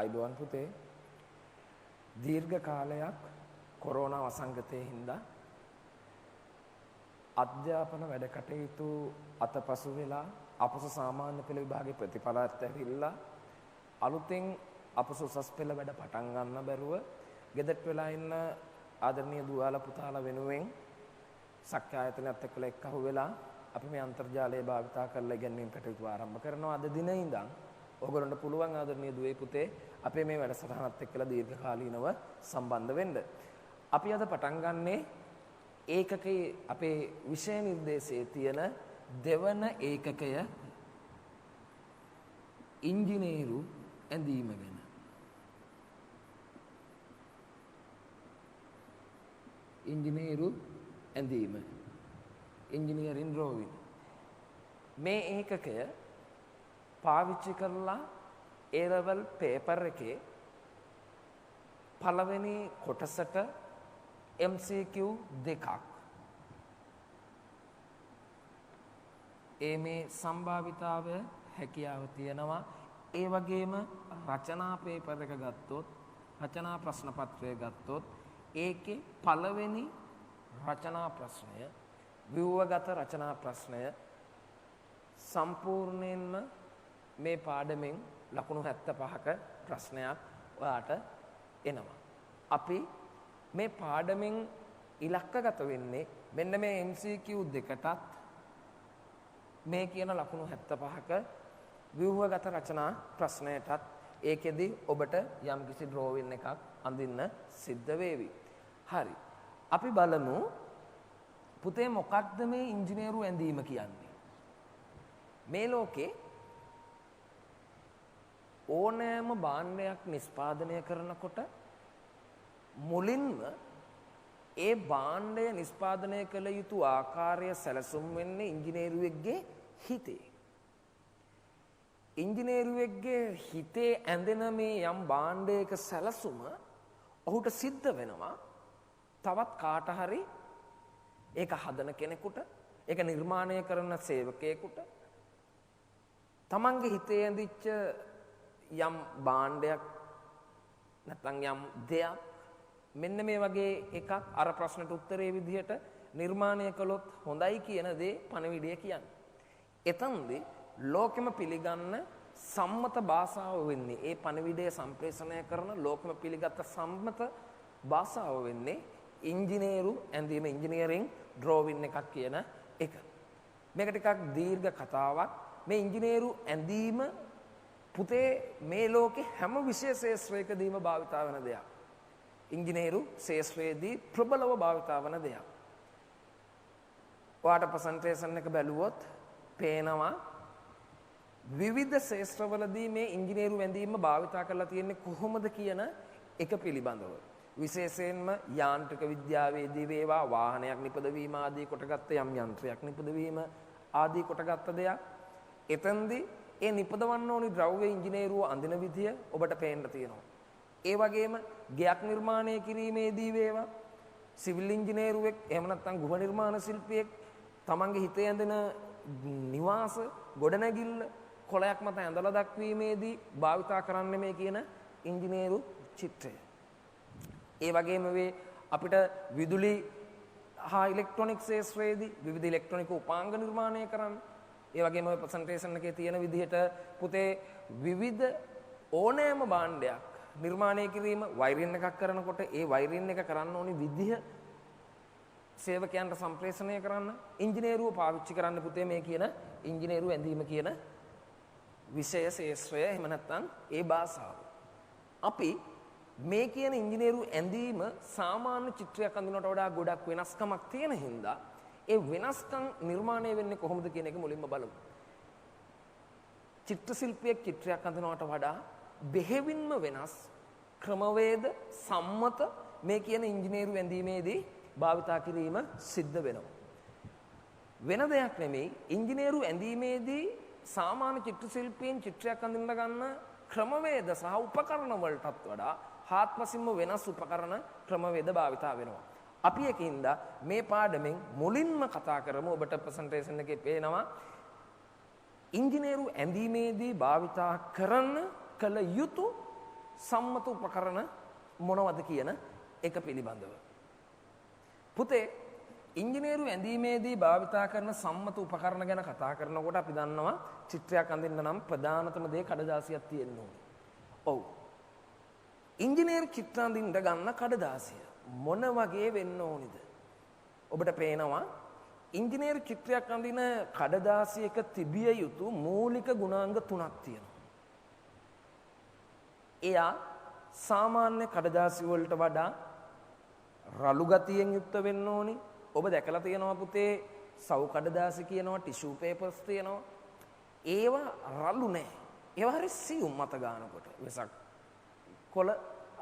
අයිබෝන් පුතේ දීර්ඝ කාලයක් කොරෝනා වසංගතයේ හින්දා අධ්‍යාපන වැඩ කටයුතු අතපසු වෙලා අපස සාමාන්‍ය පෙළ විභාගයේ ප්‍රතිඵලات ඇවිල්ලා අලුතෙන් අපස උසස් පෙළ වැඩ පටන් ගන්න බැරුව ගෙදරට වෙලා ඉන්න ආදරණීය දුවාලා පුතාලා වෙනුවෙන් සක්‍ර ආයතනයත් එක්කලා එක්කහුව වෙලා අපි මේ අන්තර්ජාලය භාවිතා කරලා ඉගෙනීම් කටයුතු ආරම්භ කරනවා. අද දිනේ ඉඳන් ඔයගොල්ලන්ට පුළුවන් ආදරණීය දුවේ පුතේ අපේ මේ වැඩසටහනත් එක්කලා දීර්ඝකාලීනව සම්බන්ධ වෙන්න. අපි අද පටන් ගන්නේ ඒකකයේ අපේ විෂය නිර්දේශයේ තියෙන දෙවන ඒකකය ඉංජිනේරු ඇඳීම ගැන. ඉංජිනේරු ඇඳීම. Engineering drawing. මේ ඒකකය පාවිච්චි කරලා A level paper එකේ පළවෙනි කොටසට MCQ දෙකක් මේ සම්භාවිතාවය හැකියාව තියෙනවා. ඒ වගේම රචනා පේපර් එක ගත්තොත් රචනා ප්‍රශ්න පත්‍රය ගත්තොත් ඒකේ පළවෙනි රචනා ප්‍රශ්නය ව්‍යුහගත රචනා ප්‍රශ්නය සම්පූර්ණයෙන්ම මේ පාඩමෙන් ලකුණු 75ක ප්‍රශ්නයක් ඔයාට එනවා. අපි මේ පාඩමෙන් ඉලක්කගත වෙන්නේ මෙන්න මේ MCQ දෙකටත් මේ කියන ලකුණු 75ක ව්‍යුහගත රචනා ප්‍රශ්නයටත් ඒකෙදි ඔබට යම්කිසි ඩ්‍රෝවින් එකක් අඳින්න සිද්ධ වේවි. හරි. අපි බලමු පුතේ මොකක්ද මේ ඉංජිනේරු ඇඳීම කියන්නේ? මේ ලෝකේ ඕනෑම භාණ්ඩයක් නිෂ්පාදනය කරනකොට මුලින්ම ඒ භාණ්ඩය නිෂ්පාදනය කළ යුතු ආකාරය සැලසුම් වෙන්නේ ඉංජිනේරුවෙක්ගේ හිතේ. ඉංජිනේරුවෙක්ගේ හිතේ ඇඳෙන මේ යම් භාණ්ඩයක සැලසුම ඔහුට සිද්ධ වෙනවා තවත් කාට හරි ඒක හදන කෙනෙකුට, ඒක නිර්මාණය කරන සේවකයෙකුට තමන්ගේ හිතේ ඇඳිච්ච යම් භාණ්ඩයක් නැත්නම් යම් දෙයක් මෙන්න මේ වගේ එකක් අර ප්‍රශ්නට උත්තරේ විදිහට නිර්මාණය කළොත් හොඳයි කියන දේ පණිවිඩය කියන්නේ. එතනදී ලෝකෙම පිළිගන්න සම්මත භාෂාව වෙන්නේ ඒ පණිවිඩය සම්ප්‍රේෂණය කරන ලෝකෙම පිළිගත් සම්මත භාෂාව වෙන්නේ ඉංජිනේරු ඇඳීම ඉංජිනේරින් ඩ්‍රෝවින් එකක් කියන එක. මේක ටිකක් දීර්ඝ කතාවක්. මේ ඉංජිනේරු ඇඳීම පුතේ මේ ලෝකේ හැම විශේෂ ශාස්ත්‍රයකදීම භාවිතා වෙන දෙයක්. ඉංජිනේරු ශාස්ත්‍රයේදී ප්‍රබලව භාවිතා වෙන දෙයක්. ඔයාට ප්‍රසන්ටේෂන් එක බැලුවොත් පේනවා විවිධ ශාස්ත්‍රවලදී මේ ඉංජිනේරු ඇඳීම භාවිතා කරලා තියෙන්නේ කොහොමද කියන එක පිළිබඳව. විශේෂයෙන්ම යාන්ත්‍රික විද්‍යාවේදී වේවා වාහනයක් නිපදවීම ආදී කොටගත්ත යම් යන්ත්‍රයක් නිපදවීම ආදී කොටගත්ත දෙයක්. එතෙන්දී ඒ නිපදවන්න ඕනි ද්‍රව්‍ය ඉංජිනේරුව අඳින විදිය ඔබට පේන්න තියෙනවා. ඒ වගේම ගෙයක් නිර්මාණය කිරීමේදී වේවා සිවිල් ඉංජිනේරුවෙක් එහෙම නැත්නම් ගෘහ නිර්මාණ ශිල්පියෙක් තමන්ගේ හිතේ ඇඳෙන නිවාස ගොඩනැගිල්ල කොළයක් මත ඇඳලා දක්වීමේදී භාවිතා කරන්නේ මේ කියන ඉංජිනේරු චිත්‍රය. ඒ වගේම වේ අපිට විදුලි හා ඉලෙක්ට්‍රොනික ශාස්ත්‍රයේදී විවිධ ඉලෙක්ට්‍රොනික උපාංග නිර්මාණය කරන්න. ඒ වගේම ඔය ප්‍රසන්ටේෂන් එකේ තියෙන විදිහට පුතේ විවිධ ඕනෑම භාණ්ඩයක් නිර්මාණය කිරීම වයරින් එකක් කරනකොට ඒ වයරින් එක කරන්න ඕනි විදිහ සේවකයන්ට සම්ප්‍රේෂණය කරන්න ඉංජිනේරුව පාවිච්චි කරන්න පුතේ මේ කියන ඉංජිනේරු ඇඳීම කියන විෂය ශාස්ත්‍රය එහෙම නැත්නම් ඒ භාෂාව. අපි මේ කියන ඉංජිනේරු ඇඳීම සාමාන්‍ය චිත්‍රයක් අඳිනවට වඩා ගොඩක් වෙනස්කමක් තියෙන හින්දා ඒ වෙනස්කම් නිර්මාණය වෙන්නේ කොහොමද කියන එක මුලින්ම බලමු. චිත්‍ර ශිල්පියෙක් චිත්‍රයක් අඳිනවට වඩා බෙහෙවින්ම වෙනස් ක්‍රමවේද සම්මත මේ කියන ඉංජිනේරු ඇඳීමේදී භාවිතා කිරීම සිද්ධ වෙනවා. වෙන දෙයක් නෙමෙයි ඉංජිනේරු ඇඳීමේදී සාමාන්‍ය චිත්‍ර ශිල්පීන් චිත්‍රයක් අඳින්න ගන්න ක්‍රමවේද සහ උපකරණ වලටත් වඩා හාත්පසින්ම වෙනස් උපකරණ ක්‍රමවේද භාවිතා වෙනවා. අපි එකින්ද මේ පාඩමෙන් මුලින්ම කතා කරමු ඔබට ප්‍රසන්ටේෂන් එකේ පේනවා ඉංජිනේරු ඇඳීමේදී භාවිතා කරන කළ යුතු සම්මත උපකරණ මොනවද කියන එක පිළිබඳව. පුතේ ඉංජිනේරු ඇඳීමේදී භාවිතා කරන සම්මත උපකරණ ගැන කතා කරනකොට අපි දන්නවා චිත්‍රයක් අඳින්න නම් ප්‍රධානතම දේ කඩදාසියක් තියෙන්න ඕනේ. ඔව්. ඉංජිනේරු චිත්‍ර අඳින්න ගන්න කඩදාසිය මොන වගේ වෙන්න ඕනිද? ඔබට පේනවා ඉංජිනේරු චිත්‍රයක් අඳින කඩදාසියක තිබිය යුතු මූලික ගුණාංග 3ක් තියෙනවා. එයා සාමාන්‍ය කඩදාසි වලට වඩා රළු ගතියෙන් යුක්ත වෙන්න ඕනි. ඔබ දැකලා තියෙනවා පුතේ සව් කඩදාසි කියනවා ටිෂු පේපර්ස් තියෙනවා. ඒවා රළු නෑ. ඒවා හරි සියුම් මත ගන්නකොට වෙසක් කොළ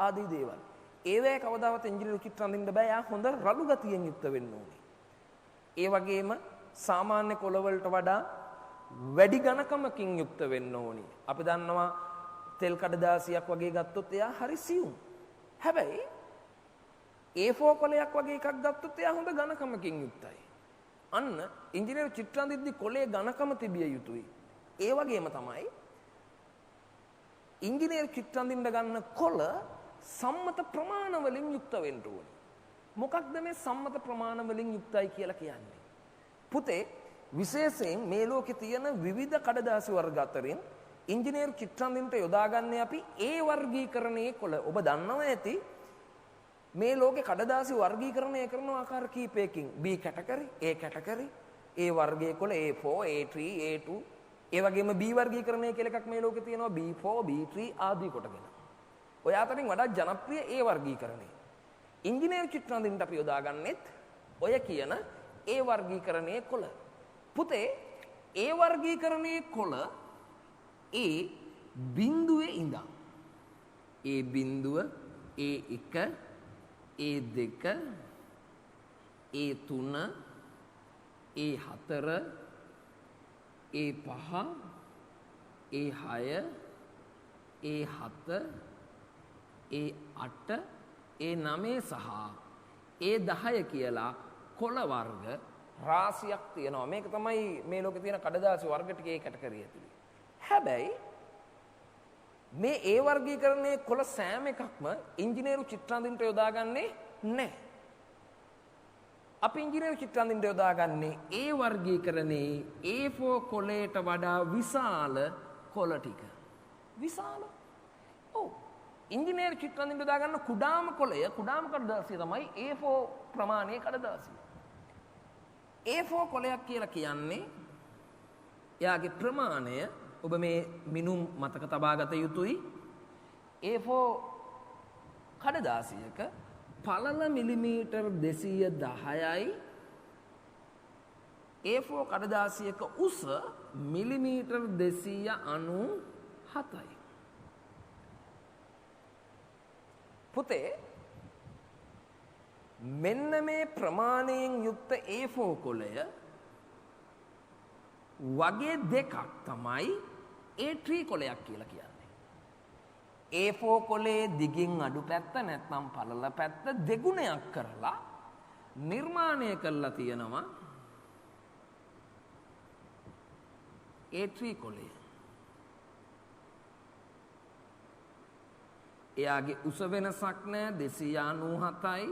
ආදී දේවල්. ඒවැ කවදාවත් ඉංජිනේරු චිත්‍ර අඳින්න බෑ. යා හොඳ රළු ගතියෙන් යුක්ත වෙන්න ඕනි. ඒ වගේම සාමාන්‍ය කොළ වලට වඩා වැඩි ඝනකමකින් යුක්ත වෙන්න ඕනි. අපි දන්නවා තෙල් කඩදාසියක් වගේ ගත්තොත් එයා හරි සියුම්. හැබැයි A4 කොලයක් වගේ එකක් ගත්තොත් එයා හොඳ ඝනකමකින් යුක්තයි. අන්න ඉංජිනේරු චිත්‍ර අඳිද්දි කොලේ ඝනකම තිබිය යුතුයි. ඒ වගේම තමයි ඉංජිනේරු චිත්‍ර අඳින්න ගන්න කොළ සම්මත ප්‍රමාණ වලින් යුක්ත වෙන්න ඕනේ. මොකක්ද මේ සම්මත ප්‍රමාණ වලින් යුක්තයි කියලා කියන්නේ? පුතේ විශේෂයෙන් මේ ලෝකේ තියෙන විවිධ කඩදාසි වර්ග අතරින් ඉංජිනේරු චිත්‍ර අඳින්න යොදාගන්නේ අපි A වර්ගීකරණයේ කොළ. ඔබ දන්නවා ඇති මේ ලෝකේ කඩදාසි වර්ගීකරණය කරන ආකාර කීපයකින් B category, A category, A වර්ගයේ කොළ A4, A3, A2, ඒ වගේම B වර්ගීකරණය කියලා එකක් මේ ලෝකේ තියෙනවා B4, B3 ආදී කොටගෙන. ඔය අතරින් වඩා ජනප්‍රිය A වර්ගීකරණය. ඉංජිනේරු චිත්‍ර අඳින්න අපි යොදාගන්නෙත් ඔය කියන A වර්ගීකරණයේ කොළ. පුතේ A වර්ගීකරණයේ කොළ A බිඳුවේ ඉඳන් A බිඳුව, A1, A2, A3, A4, A5, A6, A7, A8, A9 සහ A10 කියලා කොළ වර්ග රාශියක් තියෙනවා. මේක තමයි මේ ලෝකේ තියෙන කඩදාසි වර්ග ටිකේ කැටගරිය ඇතුලේ. හැබැයි මේ A වර්ගීකරණයේ කොළ සෑම එකක්ම ඉංජිනේරු චිත්‍ර අඳින්න යොදාගන්නේ නැහැ. අපි ඉංජිනේරු චිත්‍ර අඳින්න යොදාගන්නේ A වර්ගීකරණයේ A4 කොළයට වඩා විශාල කොළ ටික. විශාල. ඔව්. ඉංජිනේරු චිත්‍ර අඳින්න යොදාගන්න කුඩාම කොළය, කුඩාම කඩදාසිය තමයි A4 ප්‍රමාණයේ කඩදාසිය. A4 කොළයක් කියලා කියන්නේ එයාගේ ප්‍රමාණය ඔබ මේ මිනුම් මතක තබා ගත යුතුයි. A4 කඩදාසියක පළල මිලිමීටර් 210යි A4 කඩදාසියක උස මිලිමීටර් 297යි. පුතේ මෙන්න මේ ප්‍රමාණයෙන් යුක්ත A4 කොළය වගේ දෙකක් තමයි A3 කොළයක් කියලා කියන්නේ. A4 කොළේ දිගින් අඩු පැත්ත නැත්නම් පළල පැත්ත දෙගුණයක් කරලා නිර්මාණය කරලා තියෙනවා A3 කොළය. එයාගේ උස වෙනසක් නෑ 297යි.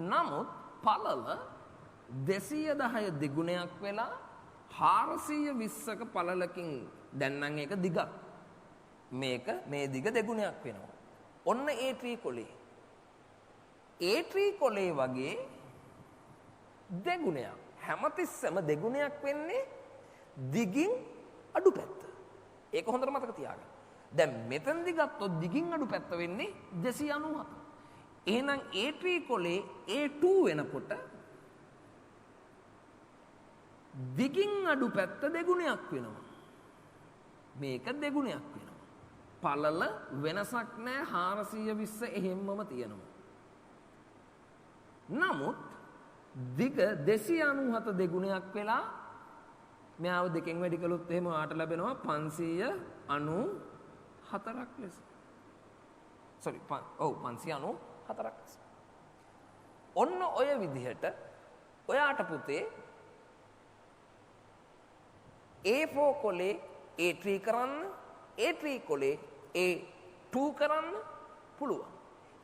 නමුත් පළල 210 දෙගුණයක් වෙලා 420ක පළලකින් දැන් නම් ඒක දිගක්. මේක මේ දිග දෙගුණයක් වෙනවා. ඔන්න A3 කොළේ. A3 කොළේ වගේ දෙගුණයක්. හැමතිස්සෙම දෙගුණයක් වෙන්නේ දිගින් අඩු පැත්ත. ඒක හොඳට මතක තියාගන්න. දැන් මෙතනදි ගත්තොත් දිගින් අඩු පැත්ත වෙන්නේ 297. එහෙනම් A3 කොළේ A2 වෙනකොට දිගින් අඩු පැත්ත දෙගුණයක් වෙනවා. මේක දෙගුණයක් වෙනවා. පළල වෙනසක් නැහැ 420 එහෙම්මම තියෙනවා. නමුත් දිග 297 දෙගුණයක් වෙලා මෙයාව දෙකෙන් වැඩි කළොත් එහෙම ආට ලැබෙනවා 594ක් ලෙස. 594ක් ලෙස. ඔන්න ඔය විදිහට ඔයාට පුතේ A4 කොලේ A3 කරන්න, A3 කොලේ A2 2 කරන්න පුළුවන්.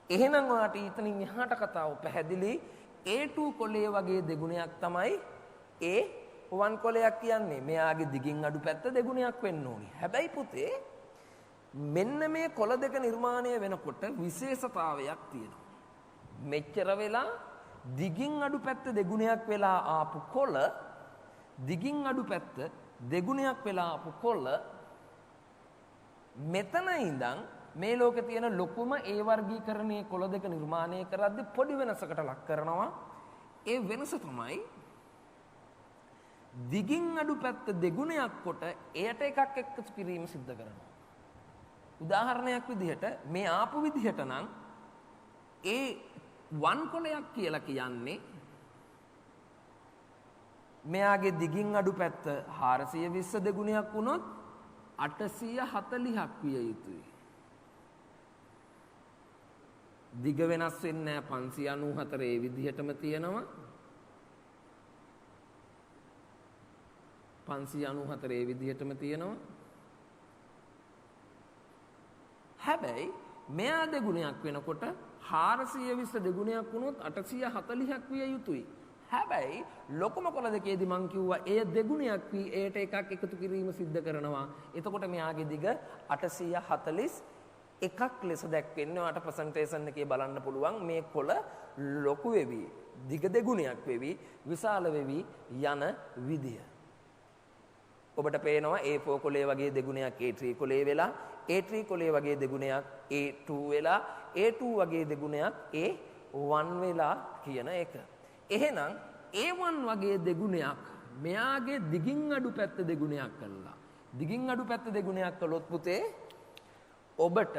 එහෙනම් ඔයාට ඊතනින් එහාට කතාව පැහැදිලි. A2 කොලේ වගේ දෙගුණයක් තමයි A1 කොලයක් කියන්නේ. මෙයාගේ දිගින් අඩු පැත්ත දෙගුණයක් වෙන්න ඕනි. හැබැයි පුතේ මෙන්න මේ කොළ දෙක නිර්මාණය වෙනකොට විශේෂතාවයක් තියෙනවා. මෙච්චර වෙලා දිගින් අඩු පැත්ත දෙගුණයක් වෙලා ආපු කොළ දිගින් අඩු පැත්ත දෙගුණයක් වෙලා ආපු කොළ මෙතන ඉඳන් මේ ලෝකේ තියෙන ලොකුම ඒ වර්ගීකරණයේ කොළ දෙක නිර්මාණය කරද්දී පොඩි වෙනසකට ලක් කරනවා. ඒ වෙනස තමයි දිගින් අඩු පැත්ත දෙගුණයක් කොට එයට එකක් එකතු කිරීම සිද්ධ කරනවා. උදාහරණයක් විදිහට මේ ආපු විදිහට නම් ඒ 1 කොලයක් කියලා කියන්නේ මෙයාගේ දිගින් අඩු පැත්ත 420 දෙගුණයක් වුණොත් 840ක් විය යුතුයි. දිග වෙනස් වෙන්නේ නැහැ 594 ඒ විදිහටම තියෙනවා. 594 ඒ විදිහටම තියෙනවා. හැබැයි මෙයා දෙගුණයක් වෙනකොට 420 දෙගුණයක් වුණොත් 840ක් විය යුතුයි. හැබැයි ලොකුම කොළ දෙකේදී මං කිව්වා එය දෙගුණයක් වී එයට එකක් එකතු කිරීම සිද්ධ කරනවා. එතකොට මෙයාගේ දිග 841ක් ලෙස දැක්වෙන්නේ. ඔයාලට ප්‍රසන්ටේෂන් එකේ බලන්න පුළුවන් මේ කොළ ලොකු වෙවි, දිග දෙගුණයක් වෙවි, විශාල වෙවි යන විදිය. ඔබට පේනවා A4 කොලේ වගේ දෙගුණයක් A3 කොලේ වෙලා, A3 කොලේ වගේ දෙගුණයක් A2 වෙලා, A2 වගේ දෙගුණයක් A1 වෙලා කියන එක. එහෙනම් A1 වගේ දෙගුණයක් මෙයාගේ දිගින් අඩු පැත්ත දෙගුණයක් කළා. දිගින් අඩු පැත්ත දෙගුණයක් කළොත් පුතේ ඔබට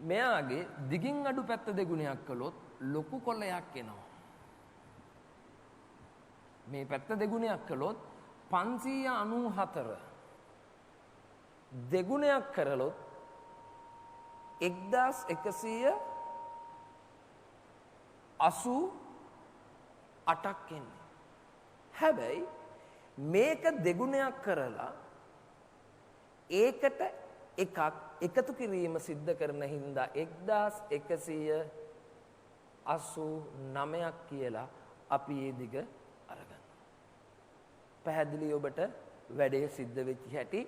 මෙයාගේ දිගින් අඩු පැත්ත දෙගුණයක් කළොත් ලොකු කොළයක් එනවා. මේ පැත්ත දෙගුණයක් කළොත් 594 දෙගුණයක් කරලොත් 1188ක් එන්නේ. හැබැයි මේක දෙගුණයක් කරලා ඒකට එකක් එකතු කිරීම සිද්ධ කරන හින්දා 1189ක් කියලා අපි මේ දිග අරගන්නවා. පැහැදිලි ඔබට වැඩේ සිද්ධ වෙච්ච හැටි.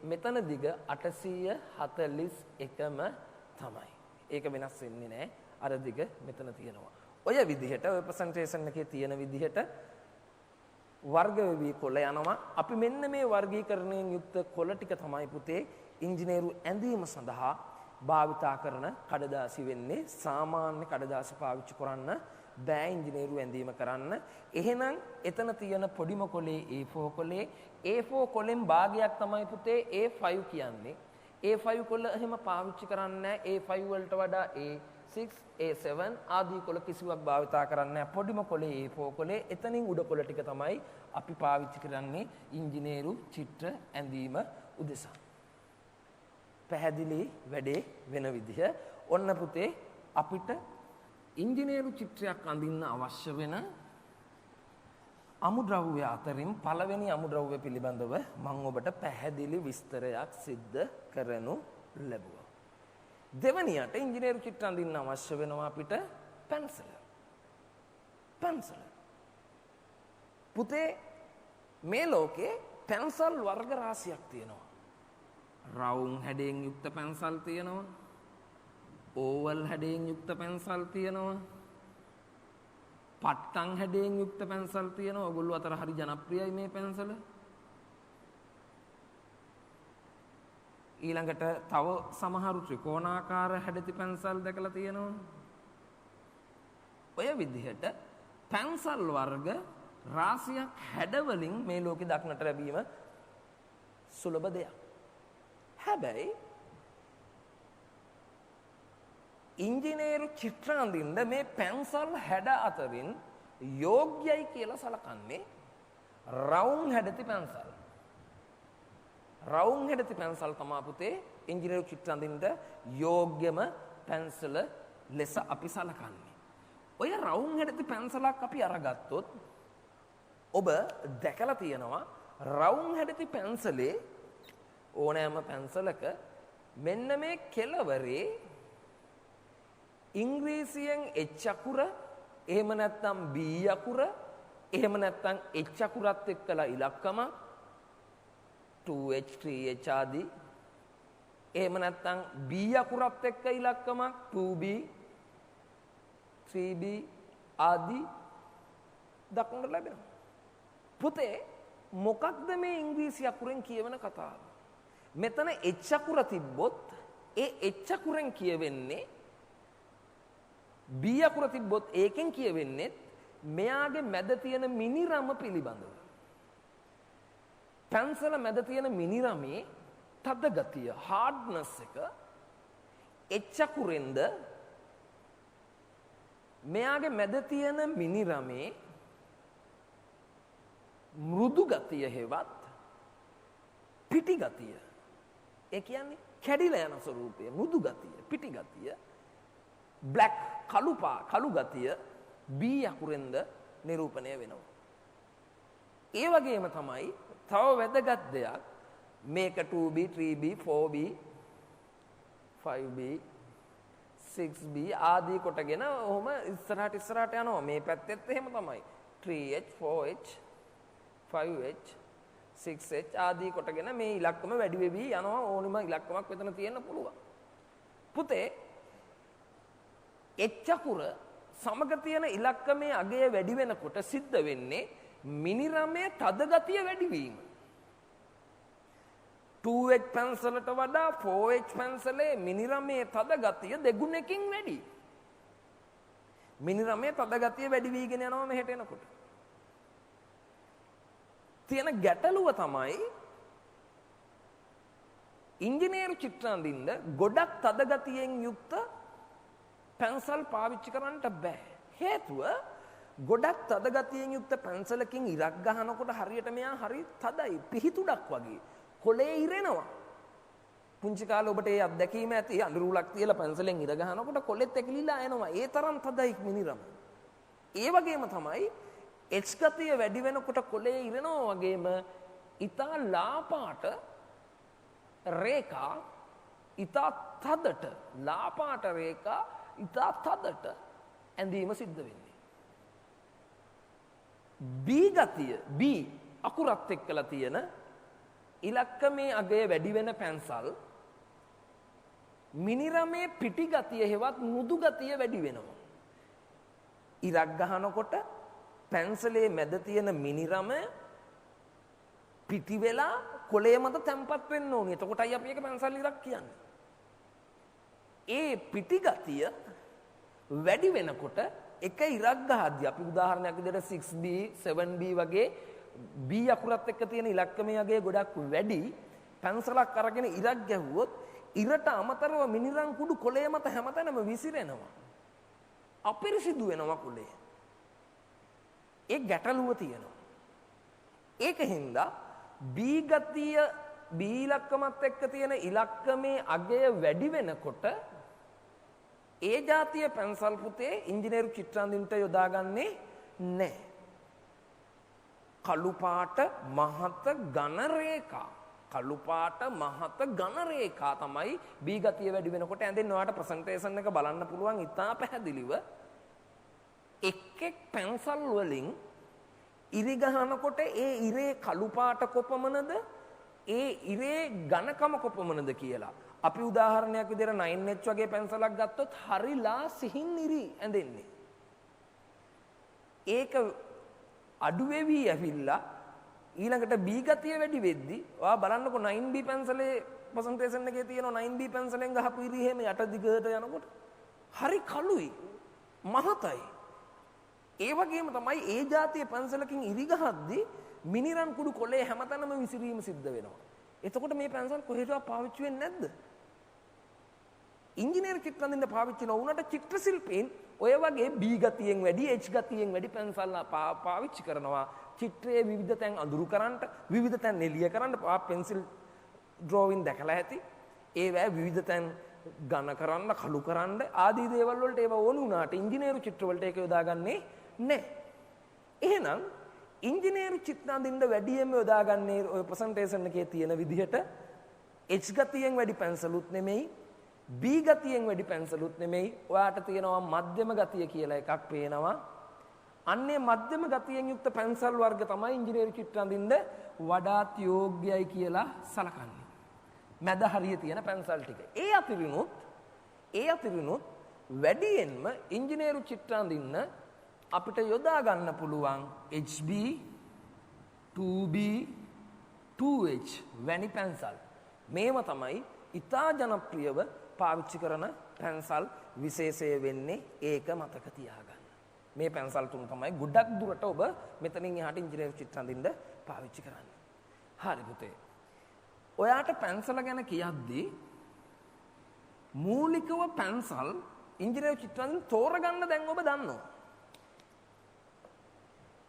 මෙතන දිග 841ම තමයි. ඒක වෙනස් වෙන්නේ නැහැ. අර දිග මෙතන තියෙනවා. ඔය විදිහට ඔය ප්‍රසන්ටේෂන් එකේ තියෙන විදිහට වර්ග වෙවි කොළ යනවා. අපි මෙන්න මේ වර්ගීකරණයෙන් යුක්ත කොළ ටික තමයි පුතේ ඉංජිනේරු ඇඳීම සඳහා භාවිතා කරන කඩදාසි වෙන්නේ. සාමාන්‍ය කඩදාසි පාවිච්චි කරන්න බෑ ඉංජිනේරු ඇඳීම කරන්න. එහෙනම් එතන තියෙන පොඩිම කොලේ A4 කොලේ. A4 කොලෙන් භාගයක් තමයි පුතේ A5 කියන්නේ. A5 කොළ එහෙම පාවිච්චි කරන්නේ නැහැ. A5 වලට වඩා A6 A7 ආදී කොළ කිසිවක් භාවිතා කරන්නේ නැහැ. පොඩිම කොලේ A4 කොලේ. එතනින් උඩ කොළ ටික තමයි අපි පාවිච්චි කරන්නේ ඉංජිනේරු චිත්‍ර ඇඳීම උදෙසා. පැහැදිලි වැඩේ වෙන විදිහ. ඔන්න පුතේ අපිට ඉංජිනේරු චිත්‍රයක් අඳින්න අවශ්‍ය වෙන අමුද්‍රව්‍ය අතරින් පළවෙනි අමුද්‍රව්‍ය පිළිබඳව මම ඔබට පැහැදිලි විස්තරයක් සිද්ධ කරනු ලැබුවා. දෙවැනියට ඉංජිනේරු චිත්‍ර අඳින්න අවශ්‍ය වෙනවා අපිට පැන්සල. පුතේ මේ ලෝකේ පැන්සල් වර්ග රාශියක් තියෙනවා. රවුම් හැඩයෙන් යුක්ත පැන්සල් තියෙනවා. ඕවල් හැඩයෙන් යුක්ත පැන්සල් තියෙනවා. පට්ටම් හැඩයෙන් යුක්ත පැන්සල් තියෙනවා. ඔයගොල්ලෝ අතර හරි ජනප්‍රියයි මේ පැන්සල. ඊළඟට තව සමහරු ත්‍රිකෝණාකාර හැඩති පැන්සල් දැකලා තියෙනවා. ඔය විදිහට පැන්සල් වර්ග රාශියක් හැඩවලින් මේ ලෝකෙ දක්නට ලැබීම සුලභ දෙයක්. හැබැයි ඉංජිනේරු චිත්‍ර අඳින්න මේ පැන්සල් හැඩ අතරින් යෝග්‍යයි කියලා සලකන්නේ රවුම් හැඩති පැන්සල්. රවුම් හැඩති පැන්සල් තමයි පුතේ ඉංජිනේරු චිත්‍ර අඳින්න යෝග්‍යම පැන්සල ලෙස අපි සලකන්නේ. ඔය රවුම් හැඩති පැන්සලක් අපි අරගත්තොත් ඔබ දැකලා තියෙනවා රවුම් හැඩති පැන්සලේ ඕනෑම පැන්සලක මෙන්න මේ කෙළවරේ ඉංග්‍රීසියෙන් H අකුර එහෙම නැත්නම් B අකුර එහෙම නැත්නම් H අකුරත් එක්කලා ඉලක්කම 2H 3H ආදී එහෙම නැත්නම් B අකුරත් එක්ක ඉලක්කම 2B 3B ආදී දක්නට ලැබෙනවා. පුතේ මොකක්ද මේ ඉංග්‍රීසි අකුරෙන් කියවන කතාව? මෙතන H අකුර තිබ්බොත් ඒ H අකුරෙන් කියවෙන්නේ B අකුර තිබ්බොත් ඒකෙන් කියවෙන්නේ මෙයාගේ මැද තියෙන මිනිරම පිළිබඳව. පැන්සල මැද තියෙන මිනිරමේ තද ගතිය hardness එක H අකුරෙන්ද මෙයාගේ මැද තියෙන මිනිරමේ මෘදු ගතිය හෙවත් පිටි ගතිය. ඒ කියන්නේ කැඩිලා යන ස්වරූපය, මෘදු ගතිය, පිටි ගතිය, black කළු ගතිය B අකුරෙන්ද නිරූපණය වෙනවා. ඒ වගේම තමයි තව වැදගත් දෙයක් මේක 2B 3B 4B 5B 6B ආදී කොටගෙන ඔහොම ඉස්සරහට යනවා. මේ පැත්තෙත් එහෙම තමයි 3H 4H 5H 6H ආදී කොටගෙන මේ ඉලක්කම වැඩි වෙවි යනවා. ඕනිම ඉලක්කමක් මෙතන තියෙන්න පුළුවන්. පුතේ H අකුර සමග තියෙන ඉලක්කමේ අගය වැඩි වෙනකොට සිද්ධ වෙන්නේ මිනිරමේ තද ගතිය වැඩි වීම. 2H පැන්සලට වඩා 4H පැන්සලේ මිනිරමේ තද ගතිය දෙගුණකින් වැඩි. මිනිරමේ තද ගතිය වැඩි වීගෙන යනවා මෙහෙට එනකොට. තියෙන ගැටලුව තමයි ඉංජිනේරු චිත්‍ර අඳින්න ගොඩක් තද ගතියෙන් යුක්ත පැන්සල් පාවිච්චි කරන්න බෑ. හේතුව ගොඩක් තද ගතියෙන් යුක්ත පැන්සලකින් ඉරක් ගහනකොට හරියට මෙයා හරි තදයි, පිහිතුඩක් වගේ. කොලේ ඉරෙනවා. පුංචි කාලේ ඔබට ඒ අත්දැකීම ඇති. අඳුරුලක් තියලා පැන්සලෙන් ඉර ගහනකොට කොලෙත් ඇකිලිලා එනවා. ඒ තරම් තදයි මිනිරම. ඒ වගේම තමයි H ගතිය වැඩි වෙනකොට කොලේ ඉරෙනවා වගේම ඊතා ලාපාට රේඛා ඊතා තදට ලාපාට රේඛා ඊතා තදට ඇඳීම සිද්ධ වෙන්නේ. B ගතිය B අකුරත් එක්කලා තියෙන ඉලක්කමේ අගය වැඩි වෙන පැන්සල් මිනිරමේ පිටි ගතිය හෙවත් මෘදු ගතිය වැඩි වෙනවා. ඉරක් ගහනකොට පැන්සලේ මැද තියෙන මිනිරම පිටි වෙලා කොළය මත තැම්පත් වෙන්න ඕනේ. එතකොටයි අපි ඒක පැන්සල් ඉරක් කියන්නේ. ඒ පිටි ගතිය වැඩි වෙනකොට එක ඉරක් ගහද්දී අපි උදාහරණයක් විදිහට 6B 7B වගේ B අකුරත් එක්ක තියෙන ඉලක්කමේ අගය ගොඩක් වැඩි පැන්සලක් අරගෙන ඉරක් ගැහුවොත් ඉරට අමතරව මිනිරම් කුඩු කොළය මත හැමතැනම විසිරෙනවා. අපිරිසිදු වෙනවා කොළය. ඒ ගැටලුව තියෙනවා. ඒකින්ද B ගතිය B ඉලක්කමත් එක්ක තියෙන ඉලක්කමේ අගය වැඩි වෙනකොට ඒ જાතිය පැන්සල් පුතේ ඉංජිනේරු චිත්‍ර අඳින්නට යොදාගන්නේ නැහැ. කළු පාට මහත ඝන රේඛා තමයි B ගතිය වැඩි වෙනකොට ඇඳෙන්න ඔයාලට ප්‍රසන්ටේෂන් එක බලන්න පුළුවන් ඉතා පැහැදිලිව එක් පැන්සල් වලින් ඉරි ගහනකොට ඒ ඉරේ කළු පාට කොපමණද ඒ ඉරේ ඝනකම කොපමණද කියලා. අපි උදාහරණයක් විදිහට 9H වගේ පැන්සලක් ගත්තොත් හරිලා සිහින් ඉරි ඇඳෙන්නේ. ඒක අඩු වෙවි ඇවිල්ලා ඊළඟට B ගතිය වැඩි වෙද්දි ඔයා බලන්නකො 9B පැන්සලේ ප්‍රසන්ටේෂන් එකේ තියෙන 9B පැන්සලෙන් ගහපු ඉරි එහෙම යට දිගට යනකොට හරි කළුයි මහතයි. ඒ වගේම තමයි ඒ જાතිය පැන්සලකින් ඉරි ගහද්දී මිනිරම් කුඩු කොලේ හැමතැනම විසිරීම සිද්ධ වෙනවා. එතකොට මේ පැන්සල් කොහෙටවත් පාවිච්චි වෙන්නේ නැද්ද? ඉංජිනේරු චිත්‍ර අඳින්න පාවිච්චි නොවුනට චිත්‍ර ශිල්පීන් ඔය වගේ B ගතියෙන් වැඩි H ගතියෙන් වැඩි පැන්සල් පාවිච්චි කරනවා. චිත්‍රයේ විවිධ තැන් අඳුරු කරන්නට, විවිධ තැන් එළිය කරන්න පෙන්සිල් ඩ්‍රෝවින් දැකලා ඇති. ඒවැ විවිධ තැන් ඝන කරන්න, කළු කරන්න ආදී දේවල් වලට ඒව ඕන වුණාට ඉංජිනේරු චිත්‍ර වලට ඒක යොදාගන්නේ නැහැ. එහෙනම් ඉංජිනේරු චිත්‍ර අඳින්න වැඩියෙන්ම යොදාගන්නේ ඔය ප්‍රසන්ටේෂන් එකේ තියෙන විදිහට H ගතියෙන් වැඩි පැන්සලුත් නෙමෙයි B ගතියෙන් වැඩි පැන්සලුත් නෙමෙයි ඔයාට තියෙනවා මධ්‍යම ගතිය කියලා එකක් පේනවා අන්නේ මධ්‍යම ගතියෙන් යුක්ත පැන්සල් වර්ග තමයි ඉංජිනේරු චිත්‍ර අඳින්න වඩාත් යෝග්‍යයි කියලා සලකන්නේ මැද හරිය තියෙන පැන්සල් ටික ඒ අතරිනුත් වැඩියෙන්ම ඉංජිනේරු චිත්‍ර අඳින්න අපිට යොදා ගන්න පුළුවන් HB 2B 2H වැනි පැන්සල් මේව තමයි ඉතා ජනප්‍රියව පාවිච්චි කරන පැන්සල් විශේෂය වෙන්නේ ඒක මතක තියාගන්න. මේ පැන්සල් තුන තමයි ගොඩක් දුරට ඔබ මෙතනින් එහාට ඉංජිනේරු චිත්‍ර අඳින්න පාවිච්චි කරන්නේ. හරි පුතේ. ඔයාට පැන්සල ගැන කියද්දී මූලිකව පැන්සල් ඉංජිනේරු චිත්‍ර අඳින්න තෝරගන්න දැන් ඔබ දන්නවා.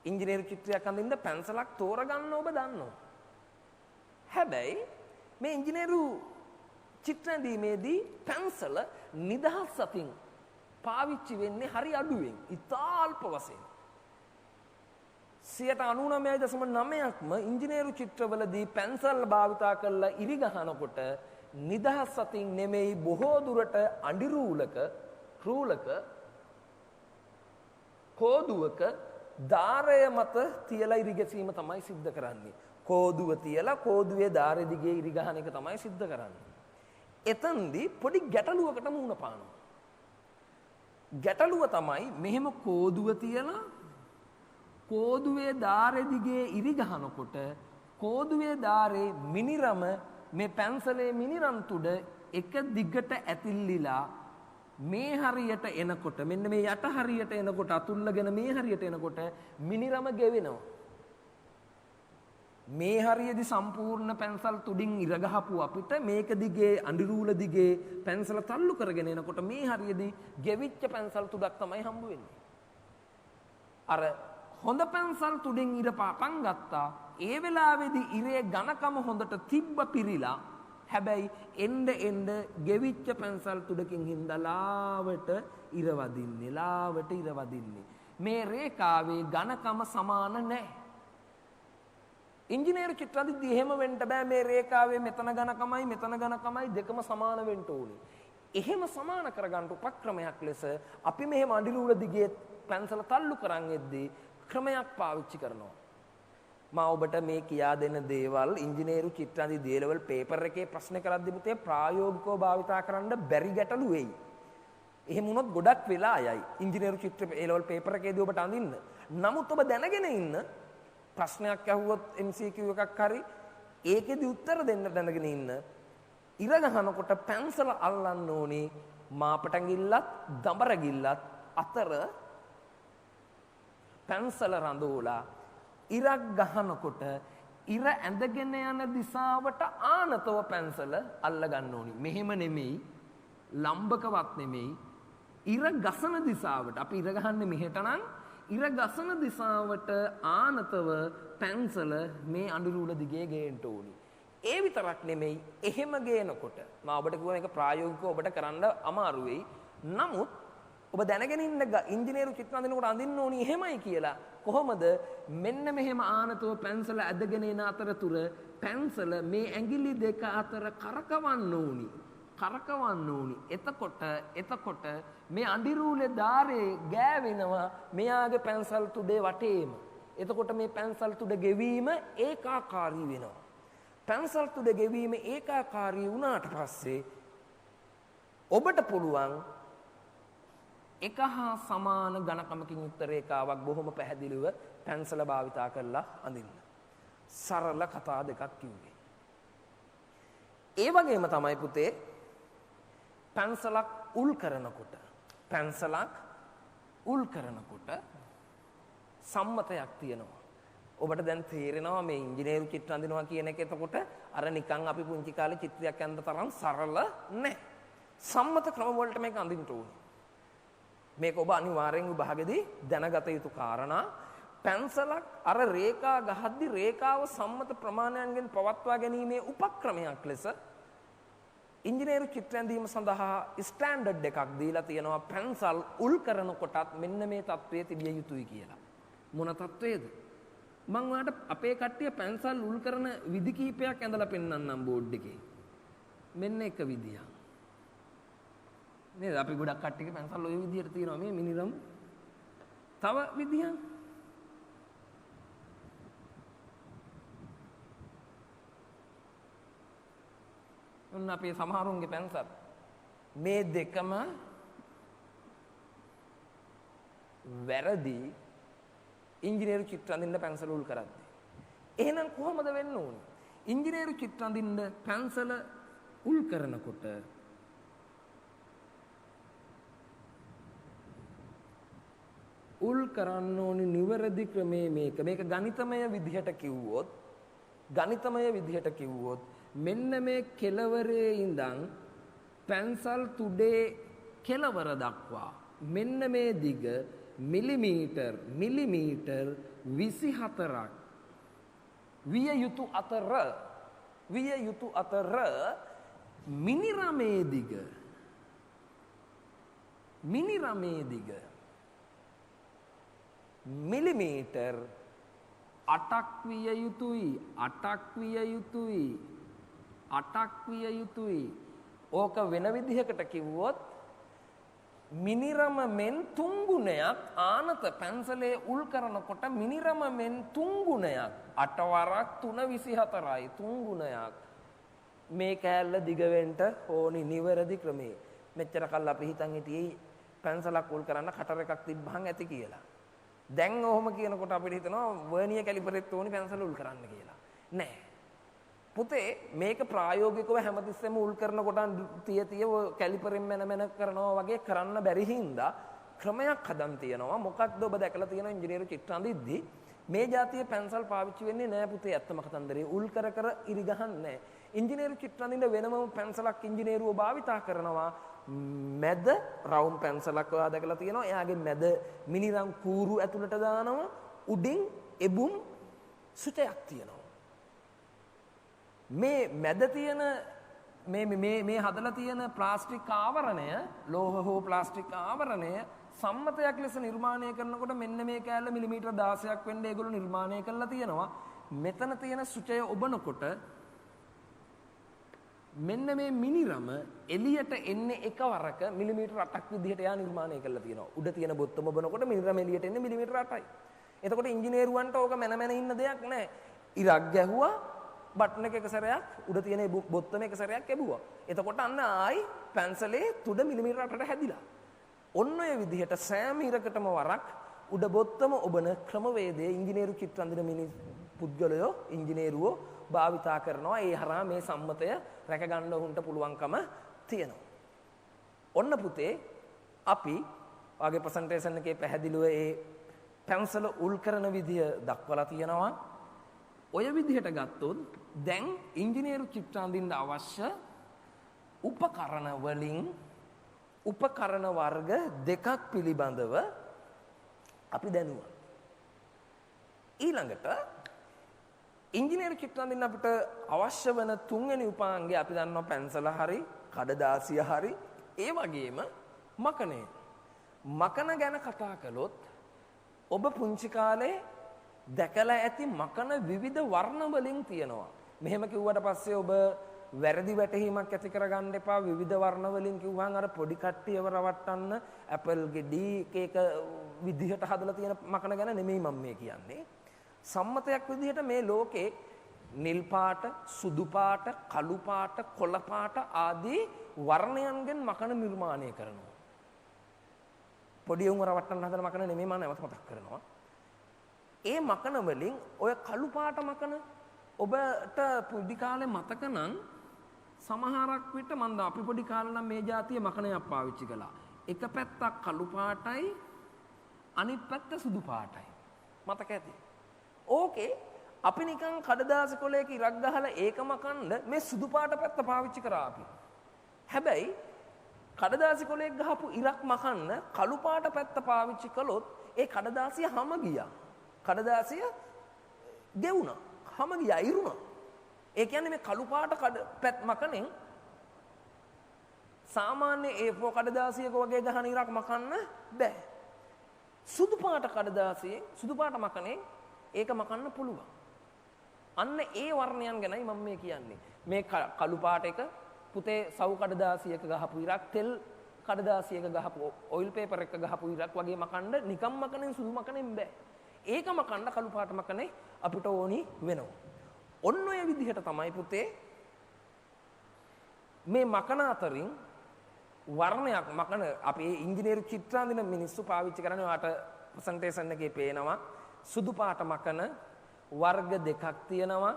ඉංජිනේරු චිත්‍රයක් අඳින්න පැන්සලක් තෝරගන්න ඔබ දන්නවා. හැබැයි මේ ඉංජිනේරු චිත්‍ර ඇඳීමේදී පැන්සල නිදහස් අතින් පාවිච්චි වෙන්නේ හරි අඩුවෙන් ඉතා අල්ප වශයෙන් 99.9%ක්ම ඉංජිනේරු චිත්‍රවලදී පැන්සල් භාවිතා කරලා ඉරි ගහනකොට නිදහස් අතින් නෙමෙයි බොහෝ දුරට අඬි රූලක කෝදුවක දාරය මත තියලා ඉරි ගැසීම තමයි සිද්ධ කරන්නේ. කෝදුව තියලා කෝදුවේ දාරෙ දිගේ ඉරි ගහන එක තමයි සිද්ධ කරන්නේ. එතෙන්දී පොඩි ගැටලුවකට මුහුණ පානවා. ගැටලුව තමයි මෙහෙම කෝදුව තියලා කෝදුවේ දාරෙ දිගේ ඉරි ගහනකොට කෝදුවේ දාරේ මිනිරම මේ පැන්සලේ මිනිරම් තුඩ එක දිගට ඇතිල්ලිලා මේ හරියට එනකොට මෙන්න මේ යට හරියට එනකොට අතුල්ලගෙන මේ හරියට එනකොට මිනිරම ගෙවෙනවා. මේ හරියේදී සම්පූර්ණ පැන්සල් තුඩින් ඉර ගහපු අපිට මේක දිගේ අඬිරූල දිගේ පැන්සල තල්ලු කරගෙන එනකොට මේ හරියේදී ගෙවිච්ච පැන්සල් තුඩක් තමයි හම්බ වෙන්නේ. අර හොඳ පැන්සල් තුඩින් ඉර පටන් ගත්තා. ඒ වෙලාවේදී ඉරේ ඝනකම හොඳට තිබ්බ පිරීලා හැබැයි එන්න ගෙවිච්ච පැන්සල් තුඩකින් හින්දා ලාවට ඉර වදින්නේ. මේ රේඛාවේ ඝනකම සමාන නැහැ. ඉංජිනේරු චිත්‍ර අඳිද්දී එහෙම වෙන්න බෑ මේ රේඛාවේ මෙතන ඝනකමයි දෙකම සමාන වෙන්න ඕනේ. එහෙම සමාන කරගන්න උපක්‍රමයක් ලෙස අපි මෙහෙම අඬිරූල දිගේ පැන්සල තල්ලු කරන් එද්දී ක්‍රමයක් පාවිච්චි කරනවා. මා ඔබට මේ කියා දෙන දේවල් ඉංජිනේරු චිත්‍ර අඳිද්දී A level paper එකේ ප්‍රශ්න කරද්දී පුතේ ප්‍රායෝගිකව භාවිතා කරන්න බැරි ගැටලු වෙයි. එහෙම වුණොත් ගොඩක් වෙලා යයි. ඉංජිනේරු චිත්‍ර A level paper එකේදී ඔබට අඳින්න. නමුත් ඔබ දැනගෙන ඉන්න ප්‍රශ්නයක් ඇහුවොත් MCQ එකක් හරි ඒකෙදි උත්තර දෙන්න දැනගෙන ඉන්න ඉර ගහනකොට පැන්සල අල්ලන්න ඕනේ මාපටඟිල්ලත් දඹරගිල්ලත් අතර පැන්සල රඳවලා ඉරක් ගහනකොට ඉර ඇඳගෙන යන දිශාවට ආනතව පැන්සල අල්ල ගන්න ඕනේ. මෙහෙම නෙමෙයි ලම්බකවත් නෙමෙයි ඉර ගසන දිශාවට අපි ඉර ගහන්නේ මෙහෙට නම් ඉර ගසන දිශාවට ආනතව පැන්සල මේ අඬිරූල දිගේ ගේන්න ඕනි. ඒ විතරක් නෙමෙයි එහෙම ගේනකොට මම ඔබට කිව්වා මේක ප්‍රායෝගිකව ඔබට කරන්න අමාරු වෙයි. නමුත් ඔබ දැනගෙන ඉන්න ඉංජිනේරු චිත්‍ර අඳිනකොට අඳින්න ඕනි එහෙමයි කියලා. කොහොමද? මෙන්න මෙහෙම ආනතව පැන්සල ඇදගෙන එන අතරතුර පැන්සල මේ ඇඟිලි දෙක අතර කරකවන්න ඕනි. එතකොට මේ අඬිරූලේ දාරේ ගෑවෙනවා මෙයාගේ පැන්සල් තුඩේ වටේම. එතකොට මේ පැන්සල් තුඩ ගෙවීම ඒකාකාරී වෙනවා. පැන්සල් තුඩ ගෙවීම ඒකාකාරී වුණාට පස්සේ ඔබට පුළුවන් එක හා සමාන ඝනකමකින් යුක්ත රේඛාවක් බොහොම පැහැදිලිව පැන්සල භාවිතා කරලා අඳින්න. සරල කතා දෙකක් කිව්වේ. ඒ වගේම තමයි පුතේ පැන්සලක් උල් කරනකොට සම්මතයක් තියෙනවා. ඔබට දැන් තේරෙනවා මේ ඉංජිනේරු චිත්‍ර අඳිනවා කියන එක එතකොට අර නිකන් අපි පුංචි කාලේ චිත්‍රයක් අඳන තරම් සරල නැහැ. සම්මත ක්‍රම වලට මේක අඳින්න ඕනේ. මේක ඔබ අනිවාර්යෙන් විභාගෙදී දැනගත යුතු කාරණා. පැන්සලක් අර රේඛා ගහද්දි රේඛාව සම්මත ප්‍රමාණයන්ගෙන් පවත්වා ගැනීමේ උපක්‍රමයක් ලෙස ඉංජිනේරු චිත්‍ර ඇඳීම සඳහා ස්ටෑන්ඩඩ් එකක් දීලා තියෙනවා. පැන්සල් උල් කරනකොටත් මෙන්න මේ තත්වයේ තිබිය යුතුයි කියලා. මොන තත්වයේද? මම ඔයාලට අපේ කට්ටිය පැන්සල් උල් කරන විදි කීපයක් ඇඳලා පෙන්නන්නම් බෝඩ් එකේ. මෙන්න එක විදියක්. නේද? අපි ගොඩක් කට්ටියගේ පැන්සල් ඔය විදියට තියෙනවා මේ මිනිරම්. තව විදියක්. ඔන්න අපේ සමහරුන්ගේ පැන්සල් මේ දෙකම වැරදි ඉංජිනේරු චිත්‍ර අඳින්න පැන්සල උල් කරද්දී. එහෙනම් කොහොමද වෙන්න ඕනේ? ඉංජිනේරු චිත්‍ර අඳින්න පැන්සල උල් කරනකොට උල් කරන්න ඕනි නිවැරදි ක්‍රමේ මේක. මේක ගණිතමය විදිහට කිව්වොත් මෙන්න මේ කෙලවරේ ඉඳන් පැන්සල් තුඩේ කෙලවර දක්වා මෙන්න මේ දිග මිලිමීටර් 24ක් විය යුතු අතර මිනිරමේ දිග මිලිමීටර් 8ක් විය යුතුයි. ඕක වෙන විදිහකට කිව්වොත් මිනිරම මෙන් 3 ගුණයක් ආනත පැන්සලේ උල් කරනකොට මිනිරම මෙන් 3 ගුණයක් 8 වරක් 3 24යි 3 ගුණයක් මේ කෑල්ල දිග වෙන්න ඕනි නිවැරදි ක්‍රමේ. මෙච්චර කල් අපි හිතන් හිටියේ පැන්සලක් උල් කරන්න කටර් එකක් තිබ්බහන් ඇති කියලා. දැන් ඔහොම කියනකොට අපිට හිතෙනවා වර්නියර් කැලිපරෙත් ඕනි පැන්සල උල් කරන්න කියලා. නෑ. පුතේ මේක ප්‍රායෝගිකව හැමතිස්සෙම උල් කරනකොට තිය කැලිපරෙන් මැන කරනවා වගේ කරන්න බැරි හින්දා ක්‍රමයක් හදන් තියෙනවා. මොකක්ද ඔබ දැකලා තියෙන ඉංජිනේරු චිත්‍ර අඳිද්දි මේ જાතිය පැන්සල් පාවිච්චි වෙන්නේ නෑ පුතේ. ඇත්තම කතන්දරේ උල් කර ඉරි ගහන්නේ. ඉංජිනේරු චිත්‍ර අඳින්න වෙනම පැන්සලක් ඉංජිනේරුවෝ භාවිතා කරනවා. මැද රවුම් පැන්සලක් ඔයා දැකලා තියෙනවා. එයාගේ මැද මිනිරම් කූරු ඇතුළට දානවා. උඩින් එබුම් සුචයක් තියෙනවා. මේ මැද තියෙන මේ හදලා තියෙන ප්ලාස්ටික් ආවරණය ලෝහ හෝ ප්ලාස්ටික් ආවරණය සම්මතයක් ලෙස නිර්මාණය කරනකොට මෙන්න මේ කෑල්ල මිලිමීටර 16ක් වෙන්න ඒගොල්ලෝ නිර්මාණය කරලා තියෙනවා. මෙතන තියෙන සුචය ඔබනකොට මෙන්න මේ මිනිරම එළියට එන්නේ එකවරක මිලිමීටර 8ක් විදිහට යා නිර්මාණය කරලා තියෙනවා. උඩ තියෙන බොත්තම ඔබනකොට මිනිරම එළියට එන්නේ මිලිමීටර 8යි. එතකොට ඉංජිනේරුවන්ට ඕක මැන ඉන්න දෙයක් නැහැ. ඉරක් ගැහුවා බටන් එක සැරයක් උඩ තියෙන බොත්තම එක සැරයක් එබුවා. එතකොට අන්න ආයි පැන්සලේ තුඩ මිලිමීටර 8ට හැදිලා. ඔන්න ඔය විදිහට සෑම ඉරකටම වරක් උඩ බොත්තම ඔබන ක්‍රමවේදයේ ඉංජිනේරු චිත්‍ර අඳින පුද්ගලයෝ ඉංජිනේරුවෝ භාවිතා කරනවා. ඒ හරහා මේ සම්මතය රැක ගන්න උන්ට පුළුවන්කම තියෙනවා. ඔන්න පුතේ අපි වාගේ ප්‍රසන්ටේෂන් එකේ පැහැදිලිව ඒ පැන්සල උල් කරන විදිය දක්වලා තියෙනවා. ඔය විදිහට ගත්තොත් දැන් ඉංජිනේරු චිත්‍ර අඳින්න අවශ්‍ය උපකරණ වර්ග දෙකක් පිළිබඳව අපි දැනුවා. ඊළඟට ඉංජිනේරු චිත්‍ර අඳින්න අපිට අවශ්‍ය වෙන තුන්වෙනි උපාංගය අපි දන්නවා පැන්සල හරි කඩදාසිය හරි ඒ වගේම මකනය. මකන ගැන කතා කළොත් ඔබ පුංචි කාලේ දැකලා ඇති මකන විවිධ වර්ණ වලින් තියෙනවා. මෙහෙම කිව්වට පස්සේ ඔබ වැරදි වැටහීමක් ඇති කරගන්න එපා. විවිධ වර්ණ වලින් කිව්වහම අර පොඩි කට්ටියව රවට්ටන්න ඇපල් ගෙඩි එක විදිහට හදලා තියෙන මකන ගැන නෙමෙයි මම මේ කියන්නේ. සම්මතයක් විදිහට මේ ලෝකේ නිල් පාට, සුදු පාට, කළු පාට, කොළ පාට ආදී වර්ණයන්ගෙන් මකන නිර්මාණය කරනවා. පොඩි උන් රවට්ටන්න හදන මකන නෙමෙයි මම නැවත මතක් කරනවා. ඒ මකන වලින් ඔය කළු පාට මකන ඔබට පොඩි කාලේ මතක නම් සමහරක් විට මම අපි පොඩි කාලේ නම් මේ જાතිය මකනයක් පාවිච්චි කළා. එක පැත්තක් කළු පාටයි අනිත් පැත්ත සුදු පාටයි. මතක ඇති. ඕකේ අපි නිකන් කඩදාසි කොලයක ඉරක් ගහලා ඒක මකන්න මේ සුදු පාට පැත්ත පාවිච්චි කරා අපි. හැබැයි කඩදාසි කොලයක ගහපු ඉරක් මකන්න කළු පාට පැත්ත පාවිච්චි කළොත් ඒ කඩදාසිය හැම ගියා. කඩදාසිය ගෙවුණා. හැම ගියා ඉරුණා. ඒ කියන්නේ මේ කළු පාට පැත් මකණෙන් සාමාන්‍ය A4 කඩදාසියක වගේ ගහන ඉරක් මකන්න බෑ. සුදු පාට කඩදාසියෙන් සුදු පාට මකණෙන් ඒක මකන්න පුළුවන්. අන්න ඒ වර්ණයන් ගැනයි මම මේ කියන්නේ. මේ කළු පාට එක පුතේ සව් කඩදාසියක ගහපු ඉරක්, තෙල් කඩදාසියක ගහපු ඔයිල් පේපර් එක ගහපු ඉරක් වගේ මකන්න නිකම් මකනෙන් සුදු මකනෙන් බෑ. ඒක මකන්න කළු පාට මකනේ අපිට ඕනි වෙනවා. ඔන්න ඔය විදිහට තමයි පුතේ මේ මකන අතරින් වර්ණයක් මකන අපේ ඉංජිනේරු චිත්‍ර අඳින මිනිස්සු පාවිච්චි කරන්නේ ඔයාට ප්‍රසන්ටේෂන් එකේ පේනවා සුදු පාට මකන වර්ග දෙකක් තියෙනවා.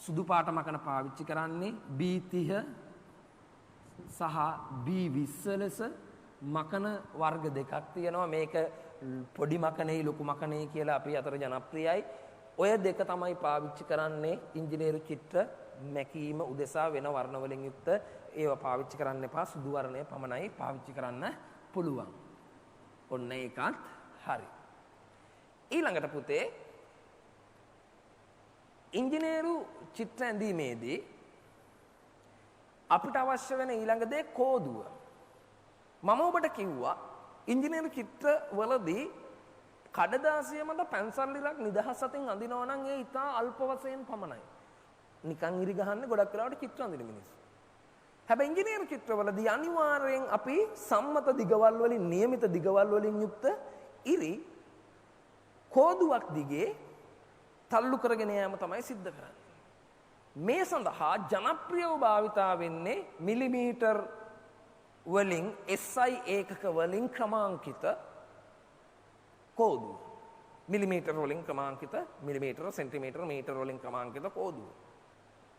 සුදු පාට මකන පාවිච්චි කරන්නේ B30 සහ B20 ලෙස මකන වර්ග දෙකක් තියෙනවා. මේක පොඩි මකනේ ලොකු මකනේ කියලා අපි අතර ජනප්‍රියයි. ඔය දෙක තමයි පාවිච්චි කරන්නේ ඉංජිනේරු චිත්‍ර මැකීම උදෙසා වෙන වර්ණ වලින් යුක්ත ඒවා පාවිච්චි කරන්න එපා. සුදු වර්ණය පමණයි පාවිච්චි කරන්න පුළුවන්. ඔන්න ඒකත් හරි. ඊළඟට පුතේ ඉංජිනේරු චිත්‍ර ඇඳීමේදී අපිට අවශ්‍ය වෙන ඊළඟ දේ කෝදුව. මම ඔබට කිව්වා ඉංජිනේරු චිත්‍ර වලදී කඩදාසිය මත පැන්සල් ඉරක් නිදහස් අතින් අඳිනවා නම් ඒ ඉතා අල්ප වශයෙන් පමණයි. නිකන් ඉරි ගහන්නේ ගොඩක් වෙලාවට චිත්‍ර අඳින මිනිස්සු. හැබැයි ඉංජිනේරු චිත්‍රවලදී අනිවාර්යෙන් අපි සම්මත දිගවල් වලින් નિયમિત දිගවල් වලින් යුක්ත ඉරි කෝදුවක් දිගේ තල්ලු කරගෙන යෑම තමයි සිද්ධ කරන්නේ. මේ සඳහා ජනප්‍රියව භාවිතා වෙන්නේ මිලිමීටර් වලින් SI ඒකක වලින් ක්‍රමාංකිත කෝදුව. මිලිමීටර් වලින් ක්‍රමාංකිත මිලිමීටර සෙන්ටිමීටර මීටර වලින් ක්‍රමාංකිත කෝදුව.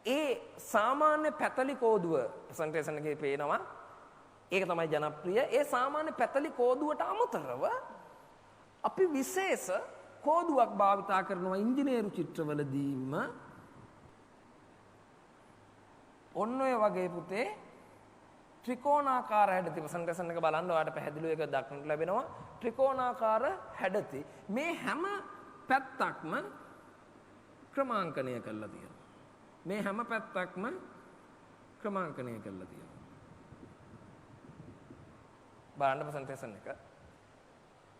ඒ සාමාන්‍ය පැතලි කෝදුව ප්‍රසන්ටේෂන් එකේ පේනවා. ඒක තමයි ජනප්‍රිය. ඒ සාමාන්‍ය පැතලි කෝදුවට අමතරව අපි විශේෂ කෝදුවක් භාවිතා කරනවා ඉංජිනේරු චිත්‍රවලදීම. ඔන්න ඔය වගේ පුතේ ත්‍රිකෝණාකාර හැඩති ප්‍රසන්ටේෂන් එක බලන්න ඔයාලට පැහැදිලිව ඒක දක්නට ලැබෙනවා. ත්‍රිකෝණාකාර හැඩති මේ හැම පැත්තක්ම ක්‍රමාංකණය කරලා තියෙනවා. මේ හැම පැත්තක්ම ක්‍රමාංකණය කරලා තියෙනවා. බලන්න ප්‍රසන්ටේෂන් එක.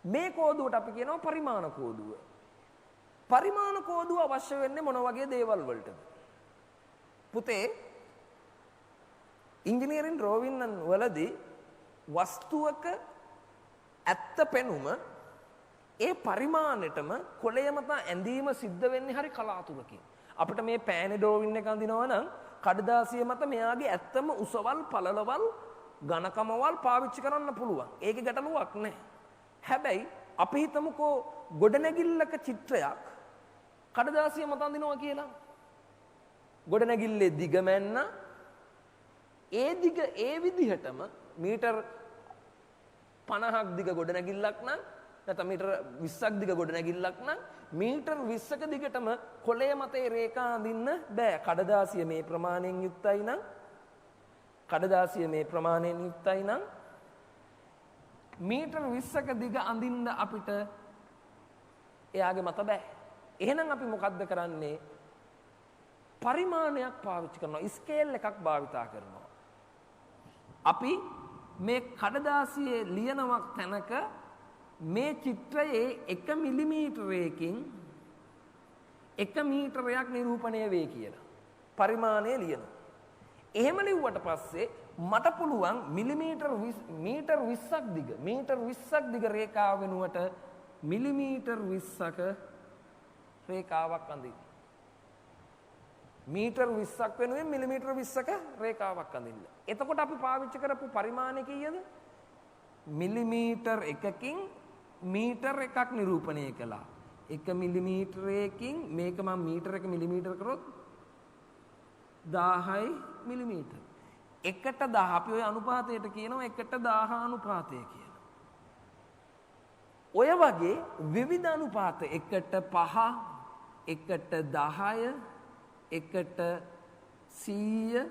මේ කෝදුවට අපි කියනවා පරිමාණ කෝදුව. පරිමාණ කෝදුව අවශ්‍ය වෙන්නේ මොන වගේ දේවල් වලටද? පුතේ ඉංජිනේරින් ඩ්‍රෝවින් වලදී වස්තුවක ඇත්ත පෙනුම ඒ පරිමාණයටම කොළය මත ඇඳීම සිද්ධ වෙන්නේ හරි කලාතුරකින්. අපිට මේ පෑනේ ඩ්‍රෝවින් එක අඳිනවා නම් කඩදාසිය මත මෙයාගේ ඇත්තම උසවල් පළලවල් ඝනකමවල් පාවිච්චි කරන්න පුළුවන්. ඒකේ ගැටලුවක් නැහැ. හැබැයි අපි හිතමුකෝ ගොඩනැගිල්ලක චිත්‍රයක් කඩදාසිය මත අඳිනවා කියලා. ගොඩනැගිල්ලේ දිග මැන්න ඒ දිග ඒ විදිහටම මීටර් 50ක් දිග ගොඩනැගිල්ලක් නම් නැත්නම් මීටර් 20ක් දිග ගොඩනැගිල්ලක් නම් මීටර් 20ක දිගටම කොළය මතේ රේඛා අඳින්න බෑ. කඩදාසිය මේ ප්‍රමාණයෙන් යුක්තයි නම් මීටර් 20ක දිග අඳින්න අපිට එයාගේ මත බෑ. එහෙනම් අපි මොකද්ද කරන්නේ? පරිමාණයක් පාවිච්චි කරනවා. ස්කේල් එකක් භාවිතා කරනවා. අපි මේ කඩදාසියේ ලියනවක් තැනක මේ චිත්‍රයේ 1 මිලිමීටරයකින් 1 මීටරයක් නිරූපණය වේ කියලා පරිමාණය ලියනවා. එහෙම ලිව්වට පස්සේ මට පුළුවන් මීටර් 20ක් දිග රේඛාව වෙනුවට මිලිමීටර් 20ක රේඛාවක් අඳින්න. මීටර් 20ක් වෙනුවෙන් මිලිමීටර් 20ක රේඛාවක් අඳින්න. එතකොට අපි පාවිච්චි කරපු පරිමාණය කීයද? මිලිමීටර් 1කින් මීටර් 1ක් නිරූපණය කළා. 1 මිලිමීටරයකින් මේක මම මීටර් 1 මිලිමීටර් කරොත් 1000යි මිලිමීටර්. 1:10 අපි ওই අනුපාතයට කියනවා 1:1000 අනුපාතය කියලා. ඔය වගේ විවිධ අනුපාත 1:5 1:10 1:100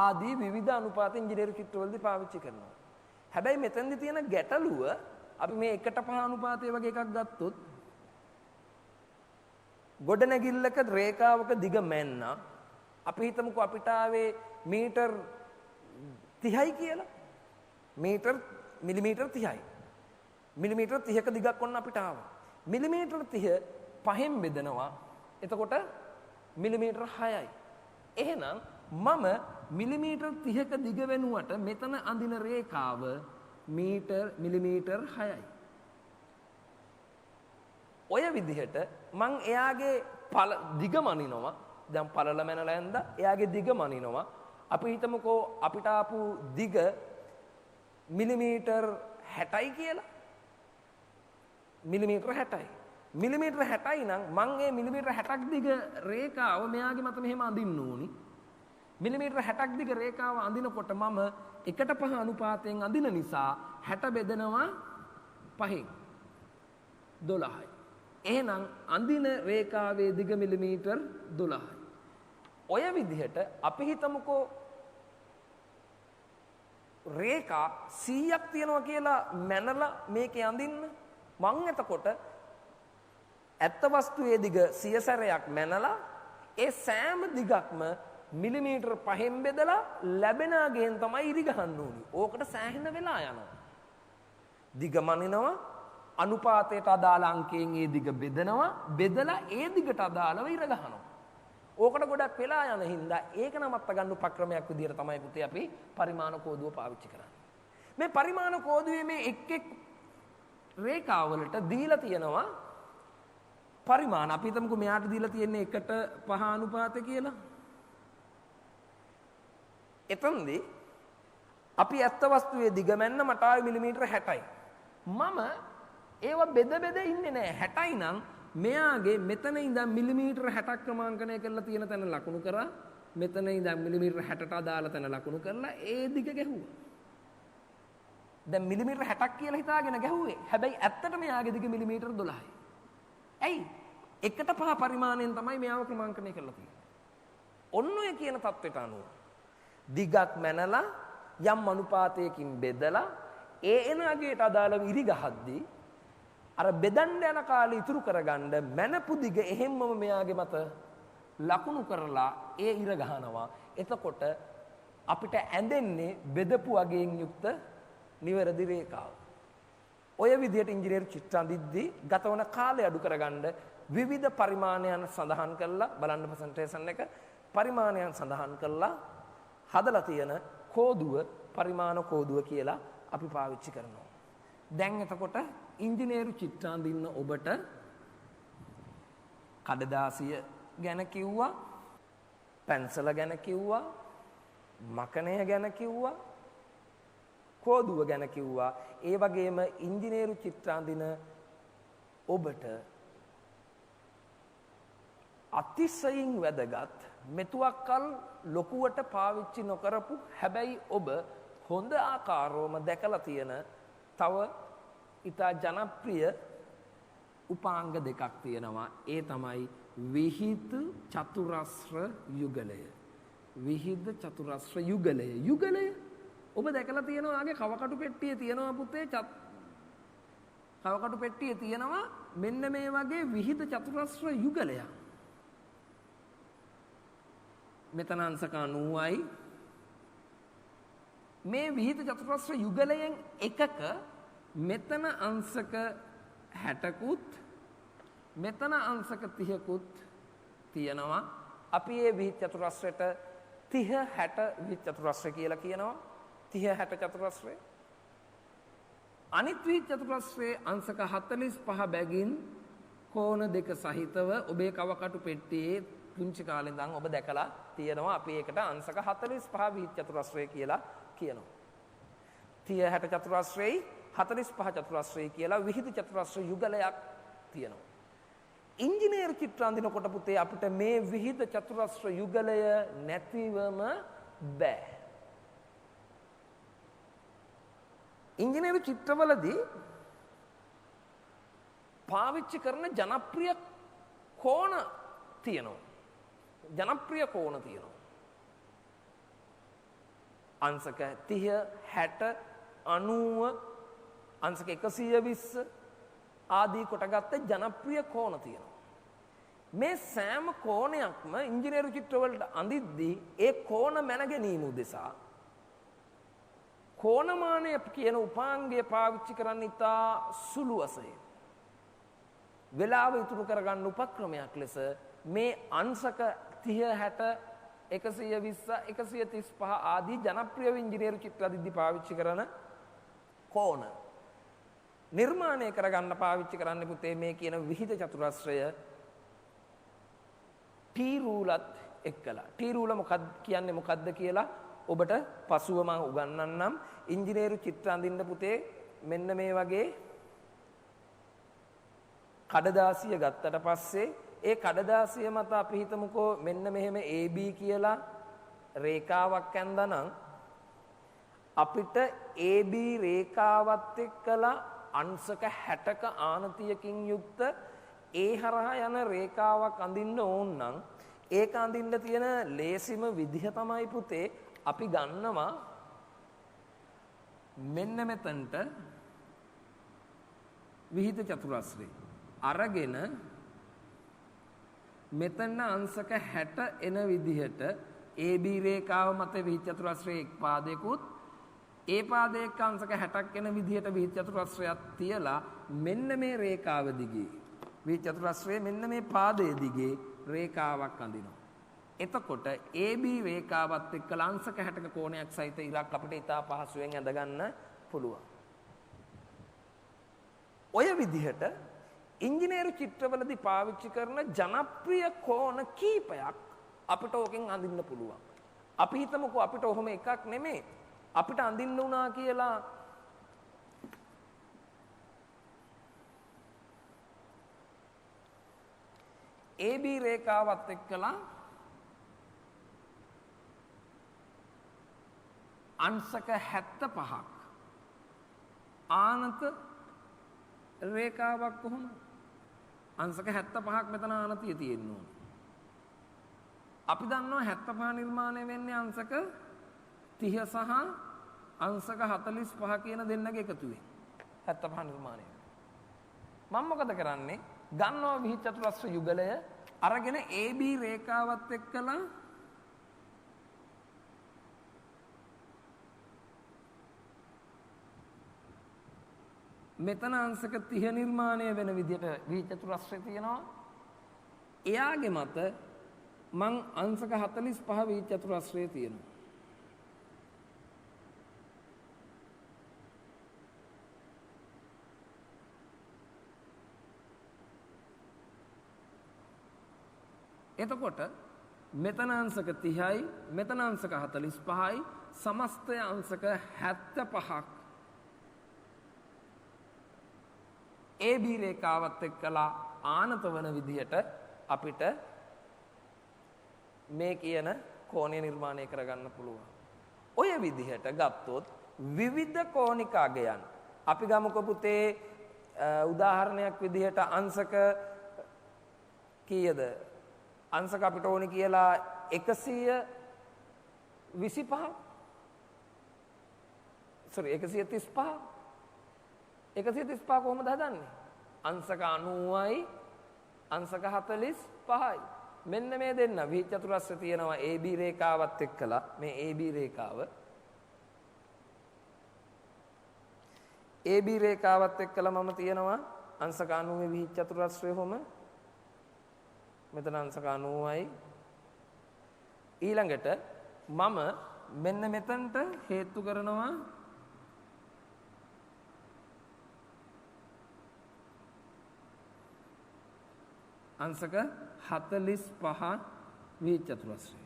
ආදී විවිධ අනුපාත ඉංජිනේරු චිත්‍රවලදී පාවිච්චි කරනවා. හැබැයි මෙතනදී තියෙන ගැටලුව අපි මේ 1:5 අනුපාතය වගේ එකක් ගත්තොත් ගොඩනැගිල්ලක රේඛාවක දිග මැන්න අපි හිතමුකෝ අපිට ආවේ මීටර් 30යි කියලා. මිලිමීටර් 30යි. මිලිමීටර් 30ක දිගක් වොන්න අපිට ආවා. මිලිමීටර් 30 පහෙන් බෙදනවා. එතකොට මිලිමීටර් 6යි. එහෙනම් මම මිලිමීටර් 30ක දිග වෙනුවට මෙතන අඳින රේඛාව මිලිමීටර් 6යි. ඔය විදිහට මං එයාගේ දිග මනිනවා. දැන් පළල මැනලා ඇඳ එයාගේ දිග මනිනවා. අපි හිතමුකෝ අපිට ආපු දිග මිලිමීටර් 60යි කියලා. මිලිමීටර් 60යි. මිලිමීටර් 60යි නම් මං ඒ මිලිමීටර් 60ක් දිග රේඛාව මෙයාගේ මත මෙහෙම අඳින්න ඕනි. මිලිමීටර් 60ක් දිග රේඛාව අඳිනකොට මම 1:5 අනුපාතයෙන් අඳින නිසා 60 බෙදනවා 5න් 12යි. එහෙනම් අඳින රේඛාවේ දිග මිලිමීටර් 12යි. ඔය විදිහට අපි හිතමුකෝ රේඛා 100ක් තියෙනවා කියලා මැනලා මේකේ අඳින්න. මං එතකොට ඇත්ත වස්තුවේ දිග 100 සැරයක් මැනලා ඒ සෑම දිගක්ම මිලිමීටර් 5න් බෙදලා ලැබෙන අගෙන් තමයි ඉරි ගහන්න ඕනි. ඕකට සෑහෙන වෙලා යනවා. දිග මනිනවා අනුපාතයට අදාළ අංකයෙන් ඒ දිග බෙදනවා බෙදලා ඒ දිගට අදාළව ඉර ගහනවා. ඕකට ගොඩක් වෙලා යන හින්දා ඒක නමත්ත ගන්න උපක්‍රමයක් විදියට තමයි පුතේ අපි පරිමාණ කෝදුව පාවිච්චි කරන්නේ. මේ පරිමාණ කෝදුවේ මේ එක් රේඛාවලට දීලා තියෙනවා පරිමාණ. අපි හිතමුකෝ මෙයාට දීලා තියෙන්නේ 1:5 අනුපාතය කියලා. එතනදී අපි ඇත්ත වස්තුවේ දිග මැන්න මට ආවේ මිලිමීටර් 60යි. මම ඒව බෙද ඉන්නේ නැහැ. 60යි නම් මෙයාගේ මෙතන ඉඳන් මිලිමීටර් 60ක් ක්‍රමාංකනය කරලා තියෙන තැන ලකුණු කරා. මෙතන ඉඳන් මිලිමීටර් 60ට අදාළ තැන ලකුණු කරලා ඒ දිග ගැහුවා. දැන් මිලිමීටර් 60ක් කියලා හිතාගෙන ගැහුවේ. හැබැයි ඇත්තට මෙයාගේ දිග මිලිමීටර් 12යි. ඇයි? 1:5 පරිමාණයෙන් තමයි මෙයාව ක්‍රමාංකනය කරලා තියෙන්නේ. ඔන්න ඔය කියන தത്വෙට අනුව දිගක් මැනලා යම් අනුපාතයකින් බෙදලා ඒ එන අගයට අදාළව ඉරි ගහද්දී අර බෙදන්න යන කාලේ ඉතුරු කරගන්න මැනපු දිග එහෙම්මම මෙයාගේ මත ලකුණු කරලා ඒ ඉර ගහනවා. එතකොට අපිට ඇඳෙන්නේ බෙදපු අගයෙන් යුක්ත නිවැරදි රේඛාව. ඔය විදිහට ඉංජිනේරු චිත්‍ර අඳිද්දී ගතවන කාලය අඩු කරගන්න විවිධ පරිමාණයන් සඳහන් කරලා බලන්න ප්‍රසන්ටේෂන් එක පරිමාණයන් සඳහන් කරලා හදලා තියෙන කෝදුව පරිමාණ කෝදුව කියලා අපි පාවිච්චි කරනවා. දැන් එතකොට ඉංජිනේරු චිත්‍ර අඳින්න ඔබට කඩදාසිය ගැන කිව්වා, පැන්සල ගැන කිව්වා, මකණය ගැන කිව්වා, කෝදුව ගැන කිව්වා. ඒ වගේම ඉංජිනේරු චිත්‍ර අඳින ඔබට අතිශයින් වැදගත් මෙතුවක්කල් ලොකුවට පාවිච්චි නොකරපු හැබැයි ඔබ හොඳ ආකාරවම දැකලා තියෙන තව ඉතා ජනප්‍රිය උපාංග දෙකක් තියෙනවා. ඒ තමයි විහිද චතුරස්‍ර යුගලය. විහිද චතුරස්‍ර යුගලය. යුගලය ඔබ දැකලා තියෙනවා ආගේ කවකටු පෙට්ටියේ තියෙනවා පුතේ කවකටු පෙට්ටියේ තියෙනවා මෙන්න මේ වගේ විහිද චතුරස්‍ර යුගලයක්. මෙතන අංශක 90යි. මේ විහිද චතුරස්‍ර යුගලයෙන් එකක මෙතන අංශක 60කුත් මෙතන අංශක 30කුත් තියෙනවා. අපි මේ විහිද චතුරස්‍රයට 30 60 විහිද චතුරස්‍රය කියලා කියනවා. 30 60 චතුරස්‍රය. අනිත් විහිද චතුරස්‍රයේ අංශක 45 බැගින් කෝණ දෙක සහිතව ඔබේ කවකටු පෙට්ටියේ පුංචි කාලේ ඉඳන් ඔබ දැකලා තියෙනවා. අපි ඒකට අංශක 45 විහිද චතුරස්‍රය කියලා කියනවා. 30 60 චතුරස්‍රයයි 45 චතුරස්‍රයයි කියලා විහිද චතුරස්‍ර යුගලයක් තියෙනවා. ඉංජිනේරු චිත්‍ර අඳිනකොට පුතේ අපිට මේ විහිද චතුරස්‍ර යුගලය නැතිවම බෑ. ඉංජිනේරු චිත්‍රවලදී පාවිච්චි කරන ජනප්‍රිය කෝණ තියෙනවා. ජනප්‍රිය කෝණ තියෙනවා. අංශක 30 60 90 අංශක 120 ආදී කොටගත්ත ජනප්‍රිය කෝණ තියෙනවා. මේ සෑම කෝණයක්ම ඉංජිනේරු චිත්‍රවලට අඳිද්දී ඒ කෝණ මැන ගැනීම උදෙසා කෝණමානය කියන උපාංගය පාවිච්චි කරන්න ඉතා සුළු වශයෙන් වේලාව ඉතුරු කරගන්න උපක්‍රමයක් ලෙස මේ අංශක 30 60 120 135 ආදී ජනප්‍රිය ඉංජිනේරු චිත්‍ර අදිද්දී පාවිච්චි කරන කෝණ නිර්මාණය කරගන්න පාවිච්චි කරන්න පුතේ මේ කියන විහිද චතුරස්‍රය ටී රූලත් එක්කලා. ටී රූල මොකක්ද කියන්නේ මොකද්ද කියලා ඔබට පසුව මම උගන්වන්නම්. ඉංජිනේරු චිත්‍ර අඳින්න පුතේ මෙන්න මේ වගේ කඩදාසිය ගත්තට පස්සේ ඒ කඩදාසිය මත අපි හිතමුකෝ මෙන්න මෙහෙම AB කියලා රේඛාවක් ඇඳනනම් අපිට AB රේඛාවත් එක්කලා අංශක 60ක ආනතියකින් යුක්ත ඒ හරහා යන රේඛාවක් අඳින්න ඕන නම් ඒක අඳින්න තියෙන ලේසිම විදිහ තමයි පුතේ අපි ගන්නවා මෙන්න මෙතනට විහිද චතුරස්‍රය අරගෙන මෙතන අංශක 60 එන විදිහට AB රේඛාව මත විහිද චතුරස්‍රයේ එක් පාදයකුත් ඒ පාදයක අංශක 60ක් එන විදිහට විහිද චතුරස්‍රයක් තියලා මෙන්න මේ රේඛාව දිගේ විහිද චතුරස්‍රයේ මෙන්න මේ පාදයේ දිගේ රේඛාවක් අඳිනවා. එතකොට AB රේඛාවත් එක්ක අංශක 60ක කෝණයක් සහිත ඉරක් අපිට ඉතා පහසුවෙන් ඇඳ ගන්න පුළුවන්. ඔය විදිහට ඉංජිනේරු චිත්‍රවලදී පාවිච්චි කරන ජනප්‍රිය කෝණ කීපයක් අපිට ඕකෙන් අඳින්න පුළුවන්. අපි හිතමුකෝ අපිට ඔහොම එකක් නෙමෙයි. අපිට අඳින්න උනා කියලා AB රේඛාවත් එක්කලා අංශක 75ක් ආනත රේඛාවක් කොහොමද? අංශක 75ක් මෙතන ආනතිය තියෙන්න ඕන. අපි දන්නවා 75 නිර්මාණය වෙන්නේ අංශක 30 සහ අංශක 45 කියන දෙන්නගේ එකතුවෙන් 75 නිර්මාණය. මම මොකද කරන්නේ? ගන්නවා විහිද චතුරස්‍ර යුගලය අරගෙන AB රේඛාවත් එක්කලා මෙතන අංශක 30 නිර්මාණය වෙන විදිහට විහිද චතුරස්‍රය තියෙනවා. එයාගේ මත මං අංශක 45 විහිද චතුරස්‍රය තියෙනවා. එතකොට මෙතන අංශක 30යි මෙතන අංශක 45යි සමස්තය අංශක 75ක් AB රේඛාවත් එක්කලා ආනත වන විදිහට අපිට මේ කියන කෝණය නිර්මාණය කරගන්න පුළුවන්. ඔය විදිහට ගත්තොත් විවිධ කෝණික අගයන් අපි ගමුකෝ පුතේ උදාහරණයක් විදිහට අංශක කීයද? අංශක අපිට ඕනේ කියලා 135 කොහොමද හදන්නේ? අංශක 90යි අංශක 45යි. මෙන්න මේ දෙන්න විහිද චතුරස්‍රය තියෙනවා AB රේඛාවත් එක්කලා මේ AB රේඛාව AB රේඛාවත් එක්කලා මම තියෙනවා අංශක 90 විහිද චතුරස්‍රය හොම මෙතන අංශක 90යි ඊළඟට මම මෙන්න මෙතනට හේතු කරනවා අංශක 45 විහිද චතුරස්‍රය.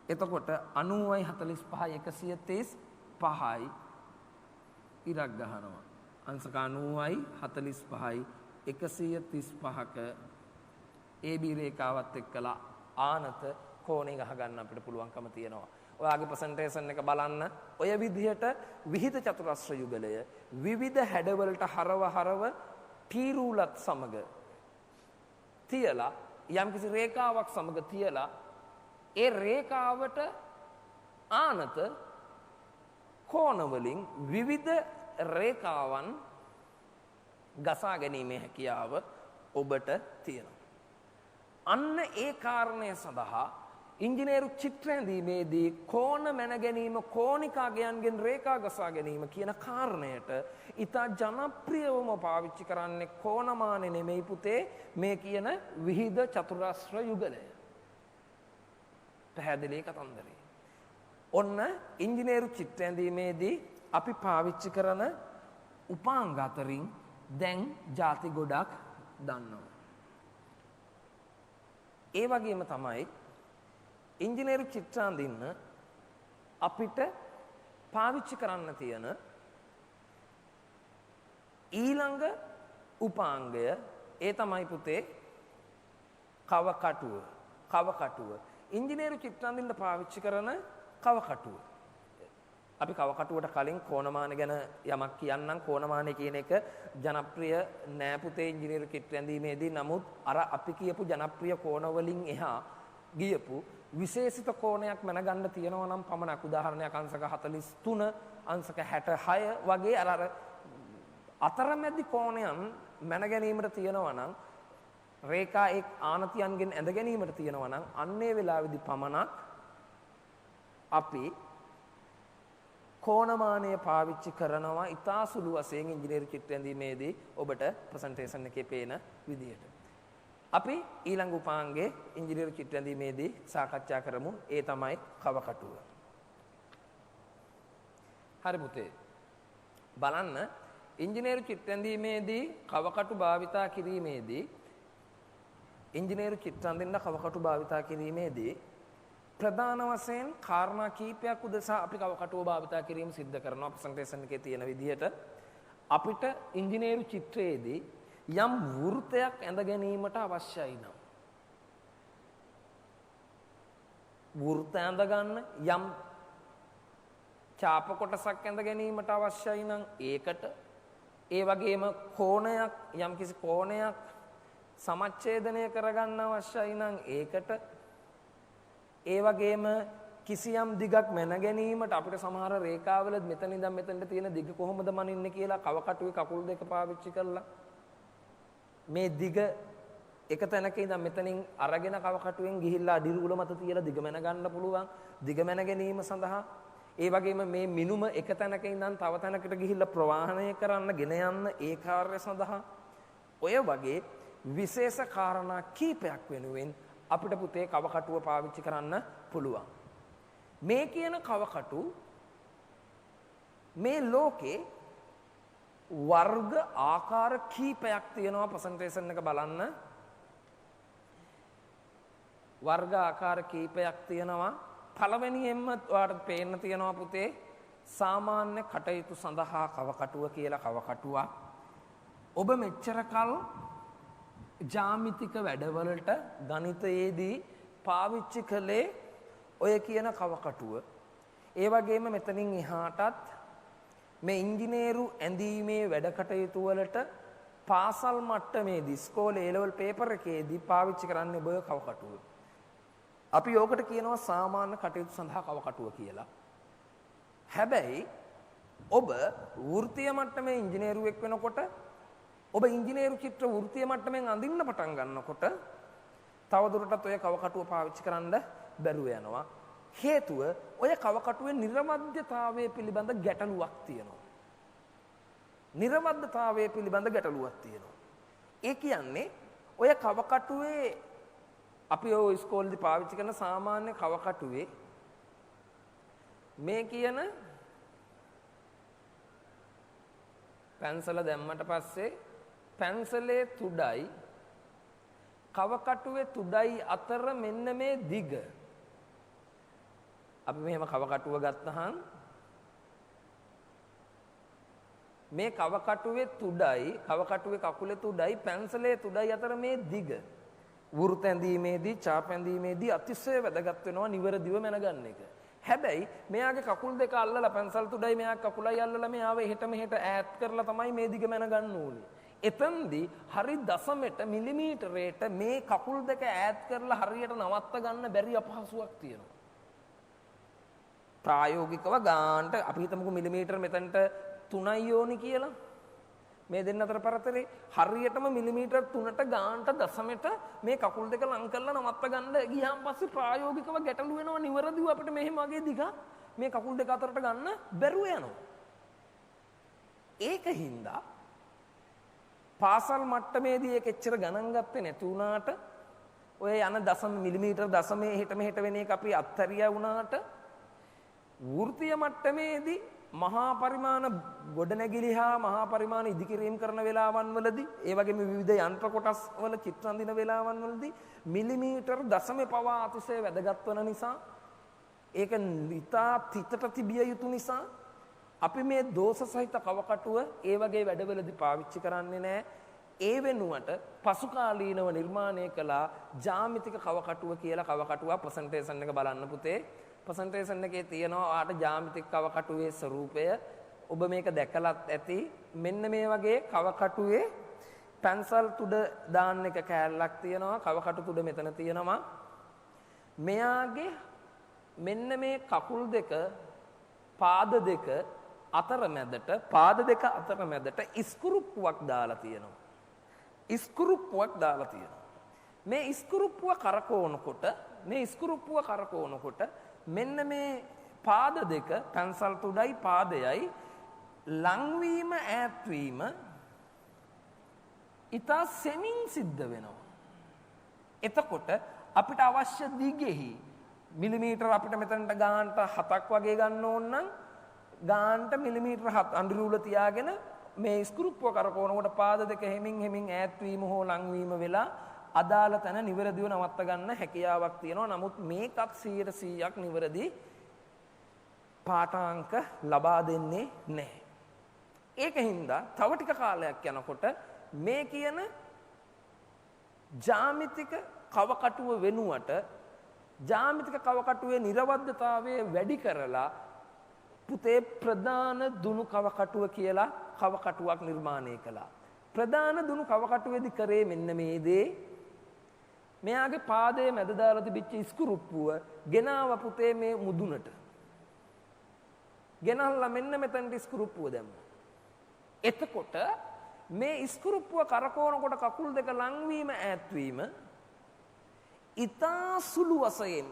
එතකොට 90යි 45යි 135යි ඉරක් ගහනවා. අංශක 90යි 45යි 135ක AB රේඛාවත් එක්කලා ආනත කෝණය ගහ ගන්න අපිට පුළුවන්කම තියෙනවා. ඔයාගේ ප්‍රසන්ටේෂන් එක බලන්න. ඔය විදිහට විහිද චතුරස්‍ර යුගලය විවිධ හැඩවලට හරව ටී රූලත් සමග තියලා යම්කිසි රේඛාවක් සමග තියලා ඒ රේඛාවට ආනත කෝණ වලින් විවිධ රේඛාවන් ගසා ගැනීමේ හැකියාව ඔබට තියෙනවා. අන්න ඒ කාරණය සඳහා ඉංජිනේරු චිත්‍ර ඇඳීමේදී කෝණ මැන ගැනීම කෝණිකාගයන්ගෙන් රේඛා ගසා ගැනීම කියන කාරණයට ඉතා ජනප්‍රියවම පාවිච්චි කරන්නේ කෝණමාන නෙමෙයි පුතේ මේ කියන විහිද චතුරස්‍ර යුගලය. පැහැදිලි කතන්දරේ. ඔන්න ඉංජිනේරු චිත්‍ර ඇඳීමේදී අපි පාවිච්චි කරන උපාංග අතරින් දැන් ಜಾති ගොඩක් දන්නවා. ඒ වගේම තමයි ඉංජිනේරු චිත්‍ර අඳින්න අපිට පාවිච්චි කරන්න තියෙන ඊළඟ උපාංගය ඒ තමයි පුතේ කවකටුව. කවකටුව. ඉංජිනේරු චිත්‍ර අඳින්න පාවිච්චි කරන කවකටුව. අපි කවකටුවට කලින් කෝණමාන ගැන යමක් කියන්නම්. කෝණමානය කියන එක ජනප්‍රිය නෑ පුතේ ඉංජිනේරු චිත්‍ර ඇඳීමේදී. නමුත් අර අපි කියපු ජනප්‍රිය කෝණ වලින් එහා ගියපු විශේෂිත කෝණයක් මැනගන්න තියෙනවා නම් පමණක්. උදාහරණයක් අංශක 43 අංශක 66 වගේ අර අතරමැදි කෝණයන් මැන ගැනීමට තියෙනවා නම් රේඛා එක් ආනතියන්ගෙන් ඇඳ ගැනීමට තියෙනවා නම් අන්නේ වෙලාවේදී පමණක් අපි කෝණමානය පාවිච්චි කරනවා. ඉතා සුළු වශයෙන් ඉංජිනේරු චිත්‍ර ඇඳීමේදී ඔබට ප්‍රසන්ටේෂන් එකේ පේන විදියට. අපි ඊළඟ උපාංගයේ ඉංජිනේරු චිත්‍ර ඇඳීමේදී සාකච්ඡා කරමු. ඒ තමයි කවකටුව. හරි පුතේ. බලන්න ඉංජිනේරු චිත්‍ර ඇඳීමේදී කවකටු භාවිතා කිරීමේදී ඉංජිනේරු චිත්‍ර අඳින්න කවකටු භාවිතා කිරීමේදී ප්‍රධාන වශයෙන් කාරණා කීපයක් උදෙසා අපි කවකටුව භාවිතා කිරීම සිද්ධ කරනවා. ප්‍රසන්ටේෂන් එකේ තියෙන විදිහට අපිට ඉංජිනේරු චිත්‍රයේදී යම් වෘත්තයක් ඇඳ ගැනීමට අවශ්‍යයි නම් වෘත්ත ඇඳ ගන්න යම් ඡාප කොටසක් ඇඳ ගැනීමට අවශ්‍යයි නම් ඒකට ඒ වගේම කෝණයක් යම් කිසි කෝණයක් සමච්ඡේදනය කරගන්න අවශ්‍යයි නම් ඒකට ඒ වගේම කිසියම් දිගක් මැන ගැනීමට අපිට සමහර රේඛාවල මෙතන ඉඳන් මෙතනට තියෙන දිග කොහොමද මනින්නේ කියලා කවකටුවේ කකුල් දෙක පාවිච්චි කරලා මේ දිග එක තැනක ඉඳන් මෙතනින් අරගෙන කවකටුවෙන් ගිහිල්ලා අඩිරුල මත තියලා දිග මැන ගන්න පුළුවන්. දිග මැන ගැනීම සඳහා ඒ වගේම මේ මිනුම එක තැනක ඉඳන් තව තැනකට ගිහිල්ලා ප්‍රවාහණය කරන්න ගෙන යන්න ඒ කාර්ය සඳහා ඔය වගේ විශේෂ කාරණා කීපයක් වෙනුවෙන් අපිට පුතේ කවකටුව පාවිච්චි කරන්න පුළුවන්. මේ කියන කවකටු මේ ලෝකේ වර්ග ආකාර කීපයක් තියෙනවා. ප්‍රසන්ටේෂන් එක බලන්න. වර්ග ආකාර කීපයක් තියෙනවා. පළවෙනියෙන්ම ඔයාලට පේන්න තියෙනවා පුතේ සාමාන්‍ය කටයුතු සඳහා කවකටුව කියලා කවකටුවක්. ඔබ මෙච්චර කල් ජ්‍යාමිතික වැඩවලට ගණිතයේදී පාවිච්චි කළේ ඔය කියන කවකටුව. ඒ වගේම මෙතනින් එහාටත් මේ ඉංජිනේරු ඇඳීමේ වැඩ කටයුතු වලට පාසල් මට්ටමේදී ඉස්කෝලේ A level පේපර් එකේදී පාවිච්චි කරන්නේ ඔබ කවකටුව. අපි යෝකට කියනවා සාමාන්‍ය කටයුතු සඳහා කවකටුව කියලා. හැබැයි ඔබ වෘත්තීය මට්ටමේ ඉංජිනේරුවෙක් වෙනකොට ඔබ ඉංජිනේරු චිත්‍ර වෘත්තීය මට්ටමින් අඳින්න පටන් ගන්නකොට තවදුරටත් ඔය කවකටුව පාවිච්චි කරන්න බැරුව යනවා. හේතුව ඔය කවකටුවේ නිර්වද්‍යතාවය පිළිබඳ ගැටලුවක් තියෙනවා. නිර්වද්‍යතාවය පිළිබඳ ගැටලුවක් තියෙනවා. ඒ කියන්නේ ඔය කවකටුවේ අපි ඔය ඉස්කෝලේදී පාවිච්චි කරන සාමාන්‍ය කවකටුවේ මේ කියන පැන්සල දැම්මට පස්සේ පැන්සලේ තුඩයි කවකටුවේ තුඩයි අතර මෙන්න මේ දිග. අපි මෙහෙම කවකටුව ගත්තහම මේ කවකටුවේ තුඩයි කවකටුවේ කකුලේ තුඩයි පැන්සලේ තුඩයි අතර මේ දිග වෘත ඇඳීමේදී චාප ඇඳීමේදී අතිශය වැදගත් වෙනවා නිවැරදිව මැනගන්න එක. හැබැයි මෙයාගේ කකුල් දෙක අල්ලලා පැන්සල් තුඩයි මෙයාගේ කකුලයි අල්ලලා මෙයාව එහෙට මෙහෙට ඈත් කරලා තමයි මේ දිග මැනගන්න ඕනේ. එතෙන්දී හරි දශමෙට මිලිමීටරයට මේ කකුල් දෙක ඈත් කරලා හරියට නවත්ත ගන්න බැරි අපහසුයක් තියෙනවා. ප්‍රායෝගිකව ගානට අපි හිතමුකෝ මිලිමීටර මෙතනට 3යි ඕනි කියලා. මේ දෙන්න අතර පරතරේ හරියටම මිලිමීටර් 3ට ගානට දශමෙට මේ කකුල් දෙක ලං කරලා නවත්ත ගන්න ගියාන් පස්සේ ප්‍රායෝගිකව ගැටලු වෙනවා. නිවැරදිව අපිට මෙහෙම වගේ දිග මේ කකුල් දෙක අතරට ගන්න බැරුව යනවා. ඒකින්ද පාසල් මට්ටමේදී ඒක එච්චර ගණන් ගත්තේ නැති වුණාට ඔය යන දශම මිලිමීටර් දශමයේ හිට මෙහෙට වෙන එක අපි අත්හැරියා වුණාට වෘත්තීය මට්ටමේදී මහා පරිමාණ ගොඩනැගිලි හා මහා පරිමාණ ඉදිකිරීම කරන වෙලාවන් වලදී ඒ වගේම විවිධ යන්ත්‍ර කොටස් වල චිත්‍ර අඳින වෙලාවන් වලදී මිලිමීටර් දශමේ පවා අතිශය වැදගත් වන නිසා ඒක නිතා තිතට තිබිය යුතු නිසා අපි මේ දෝෂ සහිත කවකටුව ඒ වගේ වැඩවලදී පාවිච්චි කරන්නේ නැහැ. ඒ වෙනුවට පසු කාලීනව නිර්මාණය කළා ජ්‍යාමිතික කවකටුව කියලා කවකටුවක් ප්‍රසන්ටේෂන් එක බලන්න පුතේ. ප්‍රසන්ටේෂන් එකේ තියෙනවා ආට ජ්‍යාමිතික කවකටුවේ ස්වරූපය. ඔබ මේක දැකලත් ඇති. මෙන්න මේ වගේ කවකටුවේ පැන්සල් තුඩ දාන්න එක කෑල්ලක් තියෙනවා. කවකටු තුඩ මෙතන තියෙනවා. මෙයාගේ මෙන්න මේ කකුල් දෙක පාද දෙක අතරමැදට පාද දෙක අතරමැදට ඉස්කුරුප්පුවක් දාලා තියෙනවා. ඉස්කුරුප්පුවක් දාලා තියෙනවා. මේ ඉස්කුරුප්පුව කරකවනකොට මෙන්න මේ පාද දෙක පැන්සල් තුඩයි පාදයයි ලංවීම ඈත්වීම ඉතා සෙමින් සිද්ධ වෙනවා. එතකොට අපිට අවශ්‍ය දිගෙහි මිලිමීටර අපිට මෙතනට ගානට 7ක් වගේ ගන්න ඕන නම් ගානට මිලිමීටර 7 අඳුරුල තියාගෙන මේ ස්ක්‍රූප්පුව කරකවනකොට පාද දෙක හෙමින් ඈත්වීම හෝ ලංවීම වෙලා අදාළ තැන නිවැරදිව නවත්ත ගන්න හැකියාවක් තියෙනවා. නමුත් මේකත් 100%ක් නිවැරදි පාඨාංක ලබා දෙන්නේ නැහැ. ඒකින්ද තව ටික කාලයක් යනකොට මේ කියන ජ්‍යාමිතික කවකටුව වෙනුවට ජ්‍යාමිතික කවකටුවේ නිර්වද්‍යතාවය වැඩි කරලා පුතේ ප්‍රධාන දුනු කවකටුව කියලා කවකටුවක් නිර්මාණය කළා. ප්‍රධාන දුනු කවකටුවේදී කරේ මෙන්න මේ දේ. මෙයාගේ පාදයේ මැද දාලා තිබිච්ච ඉස්කුරුප්පුව ගෙනාව පුතේ මේ මුදුනට. ගෙනල්ලා මෙන්න මෙතනට ඉස්කුරුප්පුව දැම්මා. එතකොට මේ ඉස්කුරුප්පුව කරකවනකොට කකුල් දෙක ලංවීම ඈත්වීම ඉතා සුළු වශයෙන්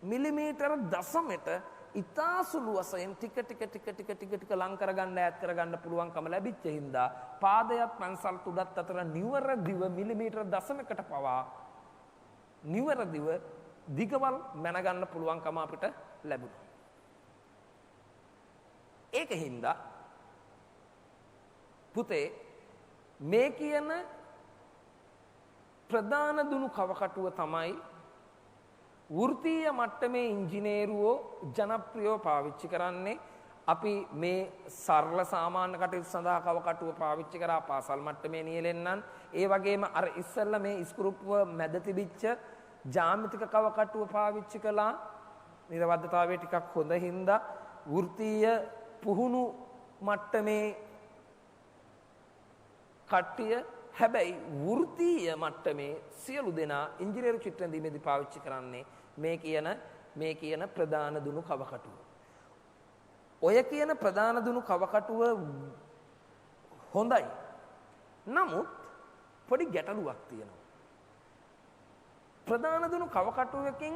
මිලිමීටර දශමෙට ඉතා සුළු වශයෙන් ටික ලං කරගන්න ඈත් කරගන්න පුළුවන්කම ලැබිච්ච හින්දා පාදයක් පන්සල් තුඩත් අතර නිවැරදිව මිලිමීටර දශමයකට පවා නිවැරදිව දිගවල් මැනගන්න පුළුවන්කම අපිට ලැබුණා. ඒක හින්දා පුතේ මේ කියන ප්‍රධාන දුනු කවකටුව තමයි වෘත්තීය මට්ටමේ ඉංජිනේරුවෝ ජනප්‍රියව පාවිච්චි කරන්නේ. අපි මේ සරල සාමාන්‍ය කටයුතු සඳහා කවකටුව පාවිච්චි කරා පාසල් මට්ටමේ නියැලෙන්නන්. ඒ වගේම අර ඉස්සෙල්ලා මේ ස්ක්‍රූප්පුව මැද තිබිච්ච ජ්‍යාමිතික කවකටුව පාවිච්චි කළා. නිර්වද්‍යතාවය ටිකක් හොඳ හින්දා වෘත්තීය පුහුණු මට්ටමේ කට්ටිය හැබැයි වෘත්තීය මට්ටමේ සියලු දෙනා ඉංජිනේරු චිත්‍ර ඇඳීමේදී පාවිච්චි කරන්නේ මේ කියන ප්‍රධාන දුනු කවකටුව. ඔය කියන ප්‍රධාන දුනු කවකටුව හොඳයි. නමුත් පොඩි ගැටලුවක් තියෙනවා. ප්‍රධාන දුනු කවකටුවකින්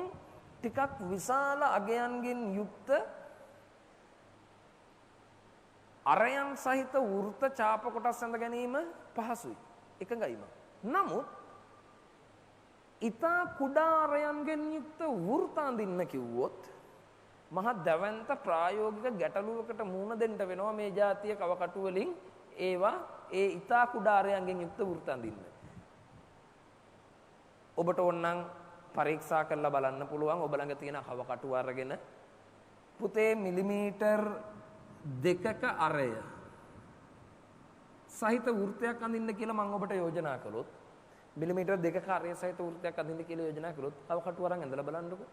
ටිකක් විශාල අගයන්ගෙන් යුක්ත අරයන් සහිත වෘත්ත ඡාප කොටස් ඇඳ ගැනීම පහසුයි. එකඟයි මම. නමුත් ඊතා කුඩා අරයන්ගෙන් යුක්ත වෘත්ත අඳින්න කිව්වොත් මහ දැවැන්ත ප්‍රායෝගික ගැටලුවකට මුහුණ දෙන්න වෙනවා මේ જાතිය කවකටු වලින් ඒවා ඒ ඊතා කුඩා අරයන්ගෙන් යුක්ත වෘත්ත අඳින්න. ඔබට ඕනනම් පරීක්ෂා කරලා බලන්න පුළුවන්. ඔබ ළඟ තියෙන කවකටුව අරගෙන පුතේ මිලිමීටර් 2ක අරය සහිත වෘත්තයක් අඳින්න කියලා මම ඔබට යෝජනා කළොත් මිලිමීටර් 2ක අරය සහිත වෘත්තයක් අඳින්න කියලා යෝජනා කළොත් කවකටුව අරන් ඇඳලා බලන්නකෝ.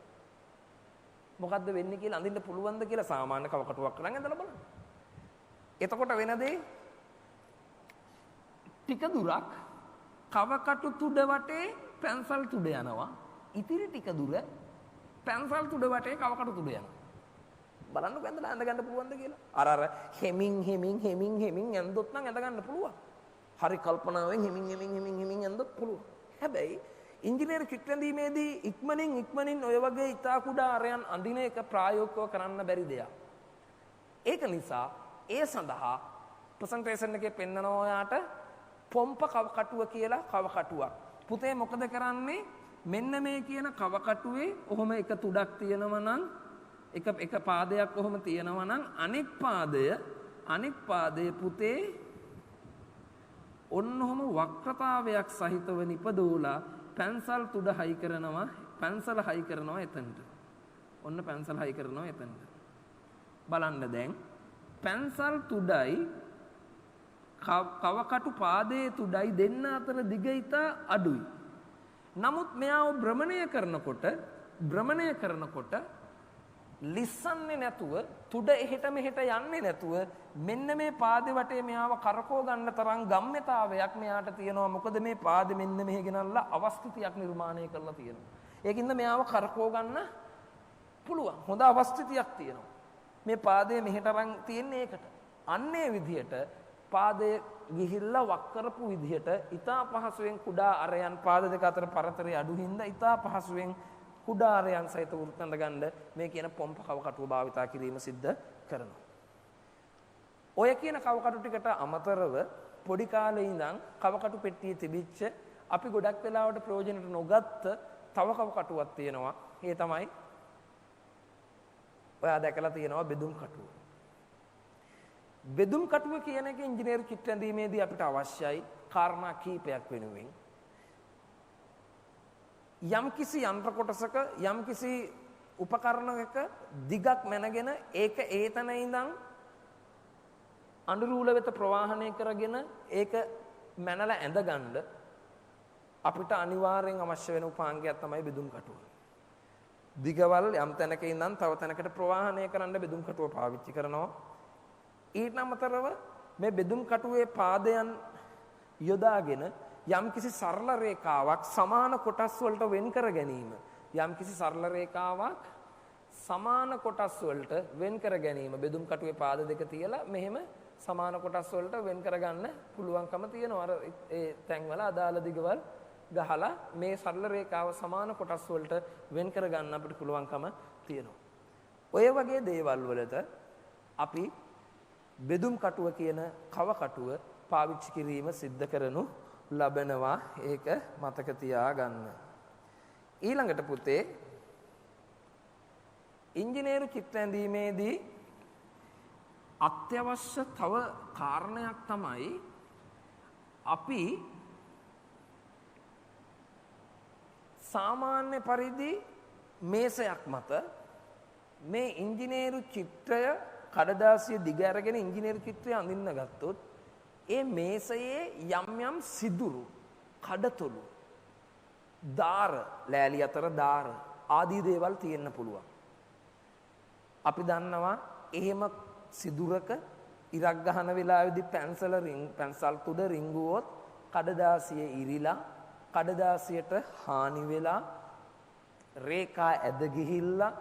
මොකද්ද වෙන්නේ කියලා අඳින්න පුළුවන්ද කියලා සාමාන්‍ය කවකටුවක් අරන් ඇඳලා බලන්න. එතකොට වෙන දේ ටික දුරක් කවකටු තුඩ වටේ පැන්සල් තුඩ යනවා. ඉතිරි ටික දුර පැන්සල් තුඩ වටේ කවකටු තුඩ යනවා. බලන්නකො ඇඳලා ඇඳ ගන්න පුළුවන්ද කියලා. අර හෙමින් ඇඳොත් නම් ඇඳ ගන්න පුළුවන්. හරි කල්පනාවෙන් හෙමින් ඇඳොත් පුළුවන්. හැබැයි ඉංජිනේරු චිත්‍ර ඇඳීමේදී ඉක්මනින් ඔය වගේ ඉතා කුඩා අරයන් අඳින එක ප්‍රායෝගිකව කරන්න බැරි දෙයක්. ඒක නිසා ඒ සඳහා ප්‍රසන්ටේෂන් එකේ පෙන්නනවා ඔයාට පොම්ප කවකටුව කියලා කවකටුවක්. පුතේ මොකද කරන්නේ? මෙන්න මේ කියන කවකටුවේ ඔහොම එක තුඩක් තියෙනවා නම් එක පාදයක් ඔහොම තියෙනවා නම් අනෙක් පාදයේ පුතේ ඔන්නෝම වක්‍රතාවයක් සහිතව නිපදෝලා පැන්සල් තුඩ හයි කරනවා පැන්සල හයි කරනවා එතනට. ඔන්න පැන්සල් හයි කරනවා එතනට. බලන්න දැන් පැන්සල් තුඩයි කවකටු පාදයේ තුඩයි දෙන්න අතර දිග ඉතා අඩුයි. නමුත් මෙයාව භ්‍රමණය කරනකොට ලිස්සන්නේ නැතුව තුඩ එහෙට මෙහෙට යන්නේ නැතුව මෙන්න මේ පාදේ වටේ මෙයාව කරකව ගන්න තරම් ගම්ම්‍යතාවයක් මෙයාට තියෙනවා. මොකද මේ පාදේ මෙන්න මෙහෙ ගෙනල්ලා අවස්ථිතියක් නිර්මාණය කරලා තියෙනවා. ඒකින්ද මෙයාව කරකව ගන්න පුළුවන්. හොඳ අවස්ථිතියක් තියෙනවා. මේ පාදේ මෙහෙට අරන් තියෙන්නේ ඒකට. අන්නේ විදිහට පාදයේ ගිහිල්ලා වක් කරපු විදිහට ඊටා පහසුවෙන් කුඩා අරයන් පාද දෙක අතර පරතරය අඩු හින්දා ඊටා පහසුවෙන් කුඩා අරයන් සහිත වෘත්තඳ ගන්න මේ කියන පොම්ප කවකටුව භාවිතා කිරීම සිද්ධ කරනවා. ඔය කියන කවකටු ටිකට අමතරව පොඩි කාලේ ඉඳන් කවකටු පෙට්ටියේ තිබිච්ච අපි ගොඩක් වෙලාවට ප්‍රයෝජනට නොගත්ත තව කවකටුවක් තියෙනවා. ඒ තමයි ඔයා දැකලා තියෙනවා බෙදුම් කටුව. බෙදුම් කටුව කියන එක ඉංජිනේරු චිත්‍ර ඇඳීමේදී අපිට අවශ්‍යයි කාරණා කීපයක් වෙනුවෙන්. යම්කිසි යන්ත්‍ර කොටසක යම්කිසි උපකරණයක දිගක් මැනගෙන ඒක ඒතන ඉඳන් අඬරූල වෙත ප්‍රවාහනය කරගෙන ඒක මැනලා ඇඳගන්න අපිට අනිවාර්යෙන් අවශ්‍ය වෙන උපාංගයක් තමයි බෙදුම් කටුව. දිගවල් යම් තැනක ඉඳන් තව තැනකට ප්‍රවාහනය කරන්න බෙදුම් කටුව පාවිච්චි කරනවා. ඊට අමතරව මේ බෙදුම් කටුවේ පාදයන් යොදාගෙන යම්කිසි සරල රේඛාවක් සමාන කොටස් වලට වෙන් කර ගැනීම යම්කිසි සරල රේඛාවක් සමාන කොටස් වලට වෙන් කර ගැනීම බෙදුම් කටුවේ පාද දෙක තියලා මෙහෙම සමාන කොටස් වලට වෙන් කරගන්න පුළුවන්කම තියෙනවා. අර ඒ තැන්වල අදාළ දිගවල් ගහලා මේ සරල රේඛාව සමාන කොටස් වලට වෙන් කරගන්න අපිට පුළුවන්කම තියෙනවා. ඔය වගේ දේවල් වලට අපි බෙදුම් කටුව කියන කව කටුව පාවිච්චි කිරීම සිද්ධ කරනු ලබනවා. ඒක මතක තියාගන්න. ඊළඟට පුතේ ඉංජිනේරු චිත්‍ර ඇඳීමේදී අත්‍යවශ්‍ය තව කාරණයක් තමයි අපි සාමාන්‍ය පරිදි මේසයක් මත මේ ඉංජිනේරු චිත්‍රය කඩදාසිය දිග අරගෙන ඉංජිනේරු චිත්‍රය අඳින්න ගත්තොත් ඒ මේසයේ යම් සිදුරු කඩතොළු දාර ලෑලි අතර දාර ආදී දේවල් තියෙන්න පුළුවන්. අපි දන්නවා එහෙම සිදුරක ඉරක් ගහන වෙලාවේදී පැන්සල් තුඩ රිංගුවොත් කඩදාසිය ඉරිලා කඩදාසියට හානි වෙලා රේඛා ඇද ගිහිල්ලා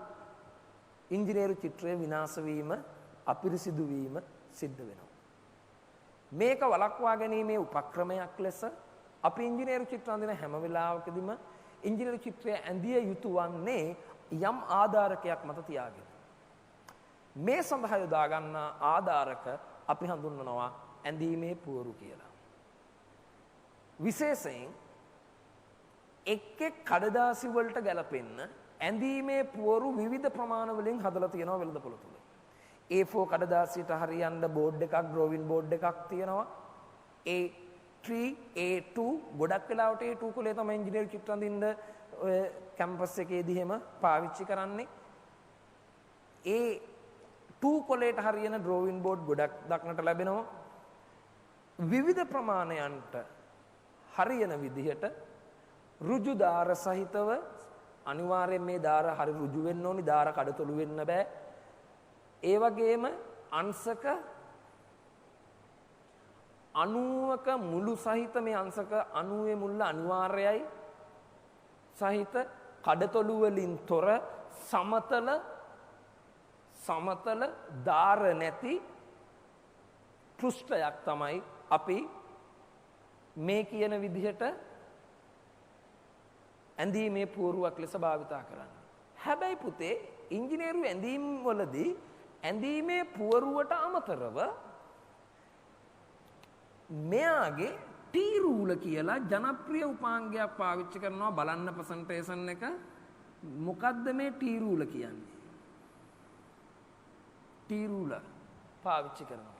ඉංජිනේරු චිත්‍රය විනාශ වීම අපිරිසිදු වීම සිද්ධ වෙනවා. මේක වළක්වා ගැනීමේ උපක්‍රමයක් ලෙස අපි ඉංජිනේරු චිත්‍ර අඳින හැම වෙලාවකදීම ඉංජිනේරු චිත්‍රය ඇඳිය යුතු වන්නේ යම් ආධාරකයක් මත තියාගෙන. මේ සඳහා යොදා ගන්නා ආධාරක අපි හඳුන්වනවා ඇඳීමේ පුවරු කියලා. විශේෂයෙන් එක් කඩදාසි වලට ගැලපෙන්න ඇඳීමේ පුවරු විවිධ ප්‍රමාණ වලින් හදලා තියෙනවා වෙළඳපොළ තුල. A4 කඩදාසියට හරියන්න බෝඩ් එකක් ඩ්‍රෝවින් බෝඩ් එකක් තියෙනවා. A3 A2 ගොඩක් වෙලාවට A2 කුලේ තමයි ඉංජිනේරු චිත්‍ර අඳින්න ඔය කැම්පස් එකේදී එහෙම පාවිච්චි කරන්නේ. A2 කොලේට හරියන ඩ්‍රෝවින් බෝඩ් ගොඩක් දක්නට ලැබෙනවා. විවිධ ප්‍රමාණයන්ට හරියන විදිහට ඍජු දාර සහිතව අනිවාර්යෙන් මේ දාර හරි ඍජු වෙන්න ඕනි. දාර කඩතොළු වෙන්න බෑ. ඒ වගේම අංශක 90ක මුළු සහිත මේ අංශක 90 මුල්ල අනිවාර්යයි සහිත කඩතොළු වලින් තොර සමතල දාර නැති පෘෂ්ඨයක් තමයි අපි මේ කියන විදිහට ඇඳීමේ පුවරුවක් ලෙස භාවිතා කරන්නේ. හැබැයි පුතේ ඉංජිනේරු ඇඳීම් වලදී ඇඳීමේ පුවරුවට අමතරව මෙයාගේ ටී රූල කියලා ජනප්‍රිය උපාංගයක් පාවිච්චි කරනවා බලන්න ප්‍රසන්ටේෂන් එක. මොකද්ද මේ ටී රූල කියන්නේ? ටී රූල පාවිච්චි කරනවා.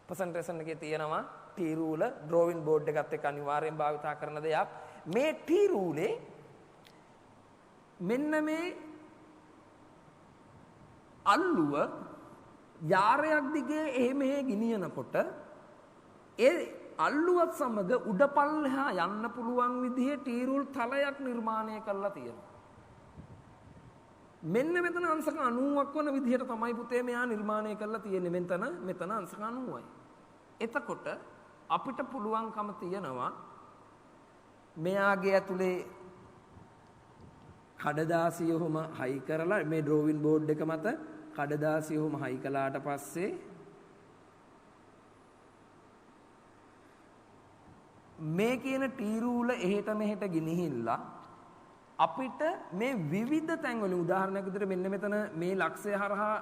ප්‍රසන්ටේෂන් එකේ තියෙනවා ටී රූල ඩ්‍රෝවින් බෝඩ් එකත් එක්ක අනිවාර්යෙන් භාවිතා කරන දෙයක්. මේ ටී රූලේ මෙන්න මේ අල්ලුව යාරයක් දිගේ එහෙ ගෙනියනකොට ඒ අල්ලුවත් සමග උඩ පල්ලෙහා යන්න පුළුවන් විදිහේ ටී රූල් තලයක් නිර්මාණය කරලා තියෙනවා. මෙන්න මෙතන අංශක 90ක් වන විදිහට තමයි පුතේ මෙයා නිර්මාණය කරලා තියෙන්නේ. මෙතන අංශක 90යි. එතකොට අපිට පුළුවන්කම තියනවා මෙයාගේ ඇතුලේ කඩදාසිය ඔහොම හයි කරලා මේ ඩ්‍රෝවින් බෝඩ් එක මත කඩදාසිය ඔහොම හයි කළාට පස්සේ මේ කියන ටී රූල එහෙට මෙහෙට ගෙනහිල්ලා අපිට මේ විවිධ තැන්වල උදාහරණයක් විදිහට මෙන්න මෙතන මේ ලක්ෂය හරහා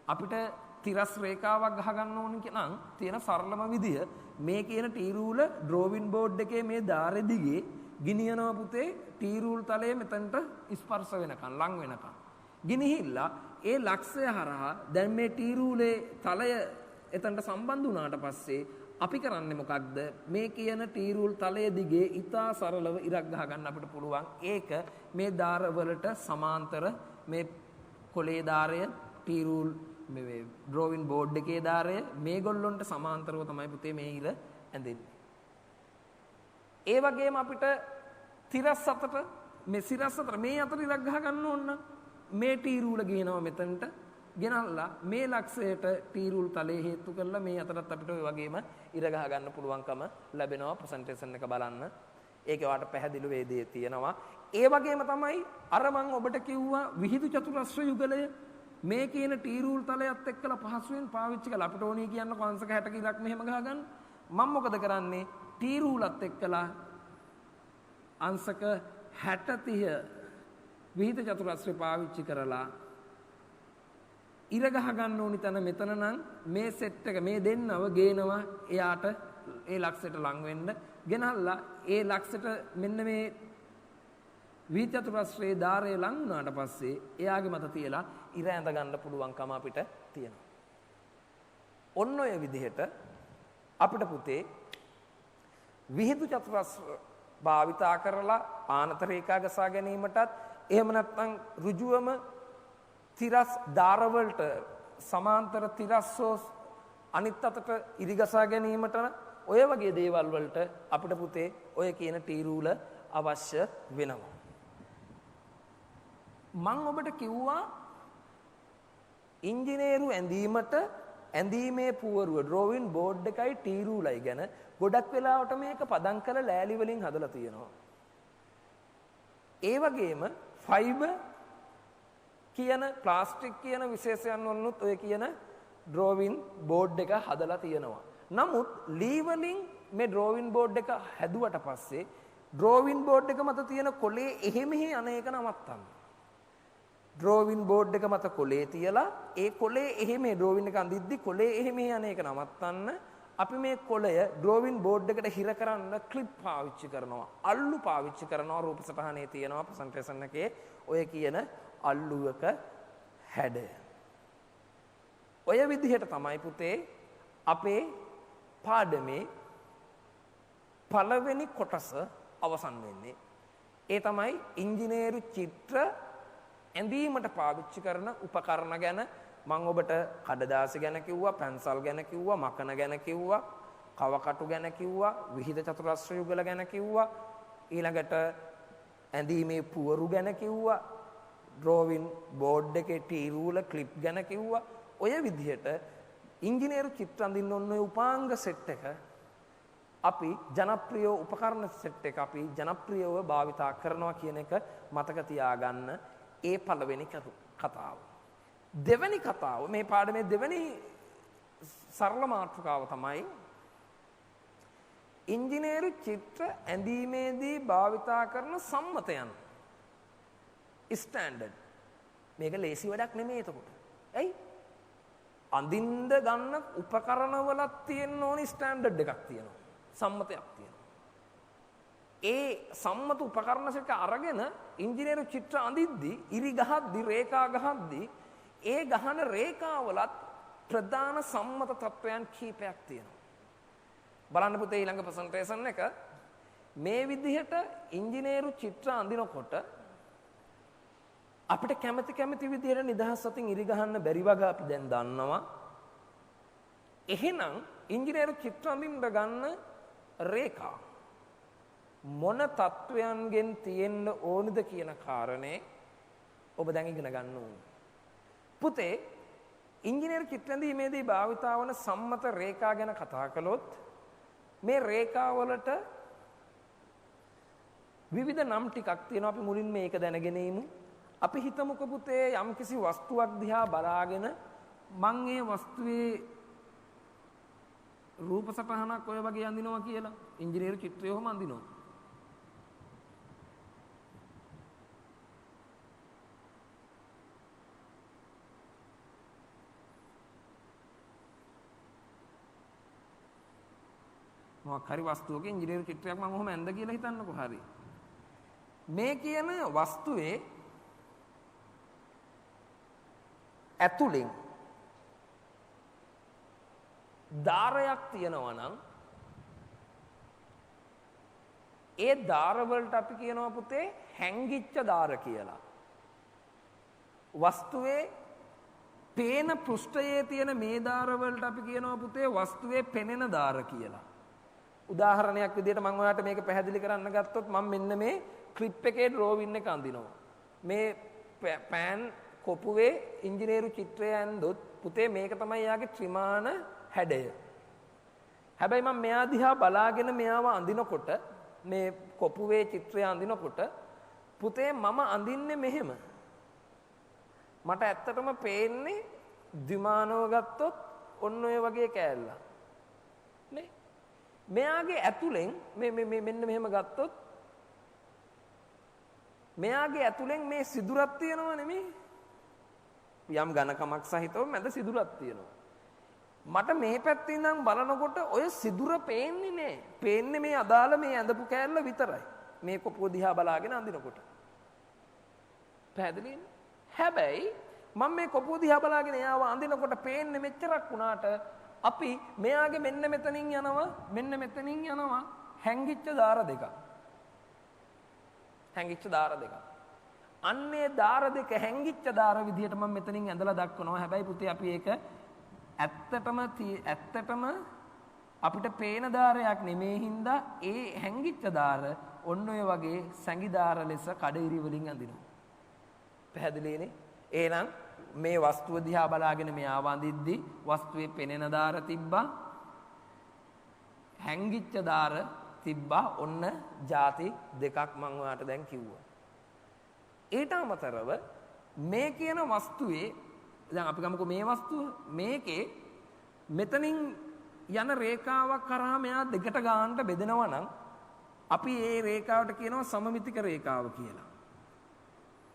අපිට තිරස් රේඛාවක් ගහ ගන්න ඕන නම් තියෙන සරලම විදිය මේ කියන ටී රූල ඩ්‍රෝවින් බෝඩ් එකේ මේ ධාරෙ දිගේ ගිනියනවා පුතේ ටී රූල් තලයේ මෙතනට ස්පර්ශ වෙනකන් ලං වෙනකන් ගිනිහිල්ලා ඒ ලක්ෂය හරහා දැන් මේ ටී රූලේ තලය එතනට සම්බන්ධ වුණාට පස්සේ අපි කරන්නේ මොකක්ද මේ කියන ටී රූල් තලයේ දිගේ ඉතා සරලව ඉරක් ගහ ගන්න අපිට පුළුවන්. ඒක මේ ධාර වලට සමාන්තර මේ කොලේ ධාරය ටී රූල් මේ ඩ්‍රෝවින් බෝඩ් එකේ ධාරය මේගොල්ලොන්ට සමාන්තරව තමයි පුතේ මේ ඉර ඇඳෙන්නේ. ඒ වගේම අපිට තිරස් අතට මේ සිරස් අතට මේ අතට ඉරක් ගහ ගන්න ඕන නම් මේ ටී රූල ගේනවා මෙතනට ගෙනල්ලා මේ ලක්ෂයට ටී රූල් තලයේ හේතු කරලා මේ අතරත් අපිට ඔය වගේම ඉර ගහ ගන්න පුළුවන්කම ලැබෙනවා. ප්‍රසන්ටේෂන් එක බලන්න. ඒකේ වාට පැහැදිලි වේදේ තියෙනවා. ඒ වගේම තමයි අර මම ඔබට කිව්වා විහිදු චතුරස්‍ර යුගලය මේ කියන ටී රූල් තලයත් එක්කලා පහසුවෙන් පාවිච්චි කරලා අපිට ඕනේ කියන්නකො අංශක 60ක ඉරක් මෙහෙම ගහ ගන්න. මම මොකද කරන්නේ? ටී රූලත් එක්කලා අංශක 60 30 විහිදු චතුරස්‍රය පාවිච්චි කරලා ඉර ගහ ගන්න ඕනි තැන මෙතන නම් මේ සෙට් එක මේ දෙන්නව ගේනවා එයාට ඒ ලක්ෂයට ලං වෙන්න ගෙනල්ලා ඒ ලක්ෂයට මෙන්න මේ විහිදු චතුරස්‍රයේ ධාරය ලං වුණාට පස්සේ එයාගේ මත තියලා ඉර ඇඳ ගන්න පුළුවන්කම අපිට තියෙනවා. ඔන්න ඔය විදිහට අපිට පුතේ විහිදු චතුරස්‍ර භාවිතා කරලා ආනත රේඛා ගසා ගැනීමටත් එහෙම නැත්නම් ඍජුවම තිරස් ධාරවලට සමාන්තර තිරස්සෝ අනිත් අතට ඉරිගසා ගැනීමට ඔය වගේ දේවල් වලට අපිට පුතේ ඔය කියන ටී රූල අවශ්‍ය වෙනවා. මම ඔබට කිව්වා ඉංජිනේරු ඇඳීමට ඇඳීමේ පුවරුව ඩ්‍රෝවින් බෝඩ් එකයි ටී රූලයි ගැන ගොඩක් වෙලාවට මේක පදම් කළ ලෑලි වලින් හදලා තියෙනවා. ඒ වගේම ෆයිබර් කියන ප්ලාස්ටික් කියන විශේෂයන් වලුත් ඔය කියන ඩ්‍රෝවින් බෝඩ් එක හදලා තියෙනවා. නමුත් ලී වලින් මේ ඩ්‍රෝවින් බෝඩ් එක හැදුවට පස්සේ ඩ්‍රෝවින් බෝඩ් එක මත තියෙන කොලේ එහෙ මෙහෙ අනේක නවත්තන්න. ඩ්‍රෝවින් බෝඩ් එක මත කොලේ තියලා ඒ කොලේ එහෙ මෙහෙ ඩ්‍රෝවින් එක අඳිද්දි කොලේ එහෙ මෙහෙ අනේක නවත්තන්න අපි මේ කොලය ඩ්‍රෝවින් බෝඩ් එකට හිර කරන්න ක්ලිප් පාවිච්චි කරනවා. අල්ලු පාවිච්චි කරනවා. රූප සටහනේ තියෙනවා ප්‍රසන්ටේෂන් එකේ ඔය කියන අල්ලුවක හැඩය. ඔය විදිහට තමයි පුතේ අපේ පාඩමේ පළවෙනි කොටස අවසන් වෙන්නේ. ඒ තමයි ඉංජිනේරු චිත්‍ර ඇඳීමට පාවිච්චි කරන උපකරණ ගැන මම ඔබට කඩදාසි ගැන කිව්වා, පැන්සල් ගැන කිව්වා, මකන ගැන කිව්වා, කවකටු ගැන කිව්වා, විහිද චතුරස්‍ර යුගල ගැන කිව්වා, ඊළඟට ඇඳීමේ පුවරු ගැන කිව්වා, ඩ්‍රෝවින් බෝඩ් එකේ ටී රූල ක්ලිප් ගැන කිව්වා. ඔය විදිහට ඉංජිනේරු චිත්‍ර අඳින්න ඕන ඔය උපාංග සෙට් එක අපි ජනප්‍රිය උපකරණ සෙට් එක අපි ජනප්‍රියව භාවිතා කරනවා කියන එක මතක තියාගන්න. ඒ පළවෙනි කතාව. දෙවෙනි කතාව මේ පාඩමේ දෙවෙනි සරල මාතෘකාව තමයි ඉංජිනේරු චිත්‍ර ඇඳීමේදී භාවිතා කරන සම්මතයන්. ස්ටෑන්ඩඩ්. මේක ලේසි වැඩක් නෙමෙයි එතකොට. ඇයි? අඳින්න ගන්න උපකරණ වලත් තියෙන්න ඕනි ස්ටෑන්ඩඩ් එකක් තියෙනවා. සම්මතයක් තියෙනවා. ඒ සම්මත උපකරණ සෙට අරගෙන ඉංජිනේරු චිත්‍ර අඳිද්දි, ඉරි ගහද්දි, රේඛා ගහද්දි ඒ ගහන රේඛාවලත් ප්‍රධාන සම්මත තත්වයන් කීපයක් තියෙනවා. බලන්න පුතේ ඊළඟ ප්‍රසන්ටේෂන් එක මේ විදිහට ඉංජිනේරු චිත්‍ර අඳිනකොට අපිට කැමති විදිහට නිදහස් අතින් ඉරි ගහන්න බැරි වගේ අපි දැන් දන්නවා. එහෙනම් ඉංජිනේරු චිත්‍ර අඳින්න ගන්න රේඛා මොන තත්වයන්ගෙන් තියෙන්න ඕනද කියන කාරණේ ඔබ දැන් ඉගෙන ගන්න ඕනේ. පුතේ ඉංජිනේරු චිත්‍ර ඇඳීමේදී භාවිතා වන සම්මත රේඛා ගැන කතා කළොත් මේ රේඛා වලට විවිධ නම් ටිකක් තියෙනවා. අපි මුලින් මේක දැනගෙන ඉමු. අපි හිතමුකෝ පුතේ යම්කිසි වස්තුවක් දිහා බලාගෙන මං ඒ වස්තුවේ රූප සටහනක් ඔය වගේ අඳිනවා කියලා. ඉංජිනේරු චිත්‍රය ඔහම අඳිනවා. මොකක් හරි වස්තුවක ඉංජිනේරු චිත්‍රයක් මම ඔහම ඇඳ කියලා හිතන්නකෝ. හරි. මේ කියන වස්තුවේ ඇතුලෙන් දාරයක් තියෙනවා නම් ඒ දාර වලට අපි කියනවා පුතේ හැංගිච්ච දාර කියලා. වස්තුවේ පේන පෘෂ්ඨයේ තියෙන මේ දාර වලට අපි කියනවා පුතේ වස්තුවේ පෙනෙන දාර කියලා. උදාහරණයක් විදිහට මම ඔයාලට මේක පැහැදිලි කරන්න ගත්තොත් මම මෙන්න මේ ක්ලිප් එකේ ඩ්‍රෝවින් එක අඳිනවා. මේ පෑන් කොපුවේ ඉංජිනේරු චිත්‍රය ඇන්දොත් පුතේ මේක තමයි යාගේ ත්‍රිමාන හැඩය. හැබැයි මම මෙයා දිහා බලාගෙන මෙයාව අඳිනකොට මේ කොපුවේ චිත්‍රය අඳිනකොට පුතේ මම අඳින්නේ මෙහෙම. මට ඇත්තටම පේන්නේ ද්විමානව ගත්තොත් ඔන්න ඔය වගේ කෑල්ල. නේ? මෙයාගේ ඇතුලෙන් මෙන්න මෙහෙම ගත්තොත් මෙයාගේ ඇතුලෙන් මේ සිදුරක් තියෙනව නෙමෙයි. යම් ඝනකමක් සහිතව මැද සිදුරක් තියෙනවා. මට මේ පැත්තේ ඉඳන් බලනකොට ඔය සිදුර පේන්නේ නෑ. පේන්නේ මේ අදාළ මේ ඇඳපු කෑල්ල විතරයි. මේ කොපුව දිහා බලාගෙන අඳිනකොට. පැහැදිලිද? හැබැයි මම මේ කොපුව දිහා බලාගෙන එයාව අඳිනකොට පේන්නේ මෙච්චරක් වුණාට අපි මෙයාගේ මෙන්න මෙතනින් යනවා හැංගිච්ච දාර දෙකක්. හැංගිච්ච දාර දෙකක්. අන්නේ දාර දෙක හැංගිච්ච දාර විදිහට මම මෙතනින් ඇඳලා දක්වනවා. හැබැයි පුතේ අපි ඒක ඇත්තටම අපිට පේන දාරයක් නෙමේ හින්දා ඒ හැංගිච්ච දාර ඔන්න ඔය වගේ සැඟි දාර ලෙස කඩිරි වලින් අඳිනවා. පැහැදිලිනේ? එහෙනම් මේ වස්තුව දිහා බලාගෙන මෙයා වඳිද්දි වස්තුවේ පෙනෙන දාර තිබ්බා, හැංගිච්ච දාර තිබ්බා. ඔන්න ಜಾති දෙකක් මම ඔයාලට දැන් කිව්වා. ඊට අමතරව මේ කියන වස්තුවේ දැන් අපි ගමුකෝ මේ වස්තුව මේකේ මෙතනින් යන රේඛාවක් කරා මෙයා දෙකට ගන්නට බෙදෙනවා නම් අපි ඒ රේඛාවට කියනවා සමමිතික රේඛාව කියලා.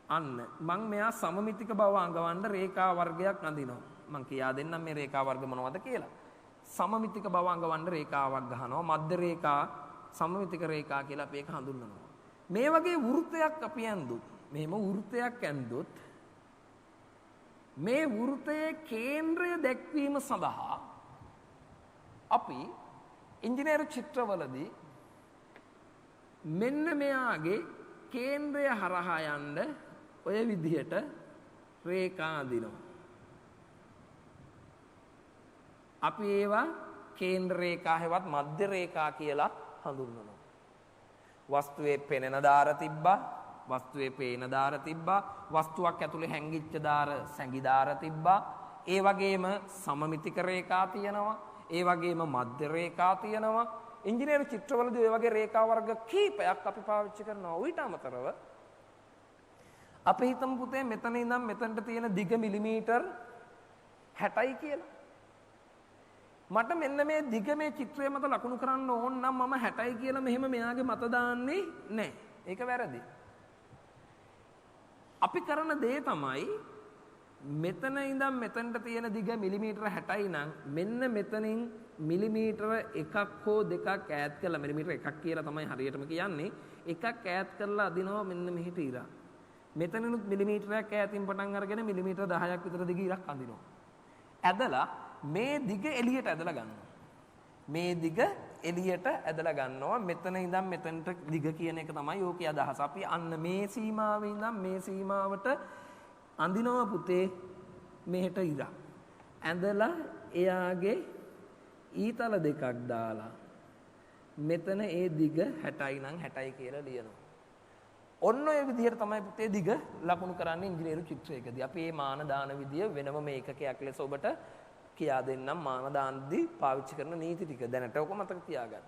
අන්න මම මෙයා සමමිතික බව අඟවන්න රේඛා වර්ගයක් අඳිනවා. මම කියා දෙන්නම් මේ රේඛා වර්ග මොනවද කියලා. සමමිතික බව අඟවන්න රේඛාවක් ගහනවා. මධ්‍ය රේඛා, සමමිතික රේඛා කියලා අපි ඒක හඳුන්වනවා. මේ වගේ වෘත්තයක් අපි ඇඳුත්, මෙහෙම වෘත්තයක් ඇඳුත් මේ වෘත්තයේ කේන්ද්‍රය දැක්වීම සඳහා අපි ඉංජිනේරු චිත්‍රවලදී මෙන්න මෙයාගේ කේන්ද්‍රය හරහා යන්න ඔය විදිහට රේඛා අඳිනවා. අපි ඒවා කේන්ද්‍ර රේඛා හෙවත් මධ්‍ය රේඛා කියලා හඳුන්වනවා. වස්තුවේ පෙනෙන දාර තිබ්බා, වස්තුවේ පේන දාර තිබ්බා, වස්තුවක් ඇතුලේ හැංගිච්ච දාර, සැඟි දාර තිබ්බා. ඒ වගේම සමමිතික රේඛා තියෙනවා. ඒ වගේම මධ්‍ය රේඛා තියෙනවා. ඉංජිනේරු චිත්‍රවලදී ඔය වගේ රේඛා වර්ග කීපයක් අපි පාවිච්චි කරනවා. ඊට අමතරව අපි හිතමු පුතේ මෙතන ඉඳන් මෙතනට තියෙන දිග මිලිමීටර් 60යි කියලා. මට මෙන්න මේ දිග මේ චිත්‍රය මත ලකුණු කරන්න ඕන නම් මම 60යි කියලා මෙහෙම මෙයාගේ මත දාන්නේ නැහැ. ඒක වැරදි. අපි කරන දේ තමයි මෙතන ඉඳන් මෙතනට තියෙන දිග මිලිමීටර 60යි නම් මෙන්න මෙතනින් මිලිමීටර 1ක් හෝ 2ක් ඈත් කරලා මිලිමීටර 1ක් කියලා තමයි හරියටම කියන්නේ. එකක් ඈත් කරලා අදිනවා මෙන්න මෙහෙට ඉරක්. මෙතනනුත් මිලිමීටරයක් ඈතින් පටන් අරගෙන මිලිමීටර 10ක් විතර දිග ඉරක් අදිනවා. ඇදලා මේ දිග එළියට ඇදලා ගන්නවා. මේ දිග එළියට ඇදලා ගන්නවා. මෙතන ඉඳන් මෙතනට දිග කියන එක තමයි ඕකේ අදහස. අපි අන්න මේ සීමාවේ ඉඳන් මේ සීමාවට අඳිනවා පුතේ මෙහෙට ඉරක්. ඇඳලා එයාගේ ඊතල දෙකක් දාලා මෙතන ඒ දිග 60යි නම් 60යි කියලා ලියනවා. ඔන්න ඔය විදිහට තමයි පුතේ දිග ලකුණු කරන්නේ ඉංජිනේරු චිත්‍රයකදී. අපි මේ මාන දාන විදිය වෙනම මේකකයක් ලෙස ඔබට කියා දෙන්නම් මාන දානදී පාවිච්චි කරන නීති ටික. දැනට ඔක මතක තියාගන්න.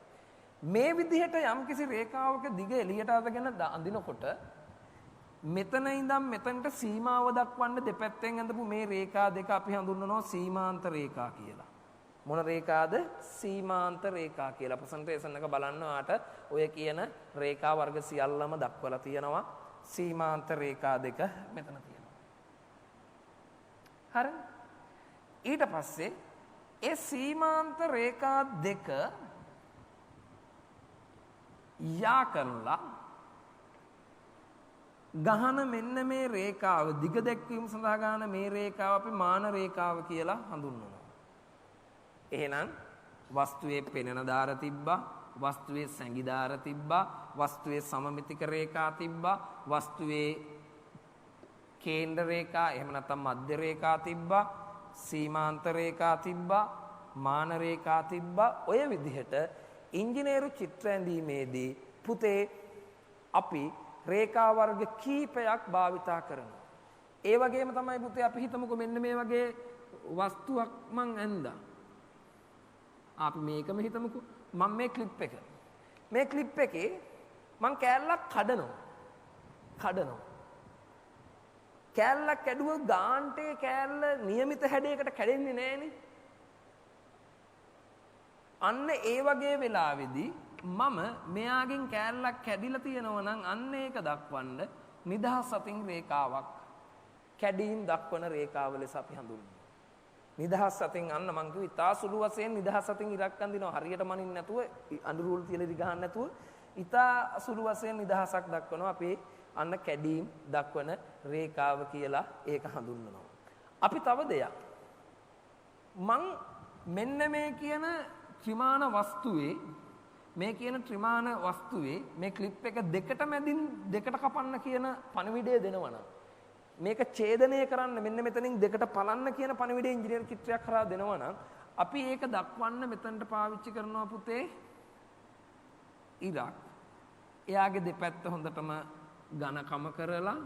මේ විදිහට යම්කිසි රේඛාවක දිග එළියට අරගෙන අඳිනකොට මෙතන ඉඳන් මෙතනට සීමාව දක්වන්න දෙපැත්තෙන් ඇඳපු මේ රේඛා දෙක අපි හඳුන්වනවා සීමාන්ත රේඛා කියලා. මොන රේඛාද? සීමාන්ත රේඛා කියලා. ප්‍රසන්ටේෂන් එක බලන්න ඔයාට ඔය කියන රේඛා වර්ග සියල්ලම දක්වලා තියෙනවා. සීමාන්ත රේඛා දෙක මෙතන තියෙනවා. හරි? ඊට පස්සේ ඒ සීමාන්ත රේඛා දෙක යා කරලා ගහන මෙන්න මේ රේඛාව දිග දැක්වීම සඳහා ගන්න මේ රේඛාව අපි මාන රේඛාව කියලා හඳුන්වනවා. එහෙනම් වස්තුවේ පෙනෙන දාර තිබ්බා, වස්තුවේ සැඟි දාර තිබ්බා, වස්තුවේ සමමිතික රේඛා තිබ්බා, වස්තුවේ කේන්ද්‍ර රේඛා එහෙම නැත්නම් මධ්‍ය රේඛා තිබ්බා, සීමාන්ත රේඛා තිබ්බා, මාන රේඛා තිබ්බා. ඔය විදිහට ඉංජිනේරු චිත්‍ර ඇඳීමේදී පුතේ අපි රේඛා වර්ග කීපයක් භාවිතා කරනවා. ඒ වගේම තමයි පුතේ අපි හිතමුකෝ මෙන්න මේ වගේ වස්තුවක් මං ඇඳා. අපි මේකම හිතමුකෝ. මම මේ ක්ලිප් එක. මේ ක්ලිප් එකේ මං කෑල්ලක් කඩනවා. කෑල්ලක් කැඩුවොත් ගාන්ටේ කෑල්ල નિયમિત හැඩයකට කැඩෙන්නේ නැහනේ. අන්න ඒ වගේ වෙලාවේදී මම මෙයාගෙන් කෑල්ලක් කැඩිලා තියෙනවා නම් අන්න ඒක දක්වන්න නිදහස් අතින් රේඛාවක් කැඩීම් දක්වන රේඛාව ලෙස අපි හඳුන්වනවා. නිදහස් අතින් අන්න මං කිව්වා ඉතා සුළු වශයෙන් නිදහස් අතින් ඉරක් අඳිනවා. හරියට මනින්න නැතුව අඳුරුල් තියලා ඉරි ගහන්න නැතුව ඉතා සුළු වශයෙන් නිදහසක් දක්වනවා. අපේ අන්න කැඩීම් දක්වන රේඛාව කියලා ඒක හඳුන්වනවා. අපි තව දෙයක් මං මෙන්න මේ කියන ත්‍රිමාන වස්තුවේ මේ ක්ලිප් එක දෙකට මැදින් දෙකට කපන්න කියන පණිවිඩය දෙනවනම් මේක ඡේදනය කරන්න මෙන්න මෙතනින් දෙකට පලන්න කියන පණිවිඩය ඉංජිනේරු චිත්‍රයක් කරා දෙනවනම් අපි ඒක දක්වන්න මෙතනට පාවිච්චි කරනවා පුතේ ඉරක්. එයාගේ දෙපැත්ත හොඳටම ඝනකම කරලා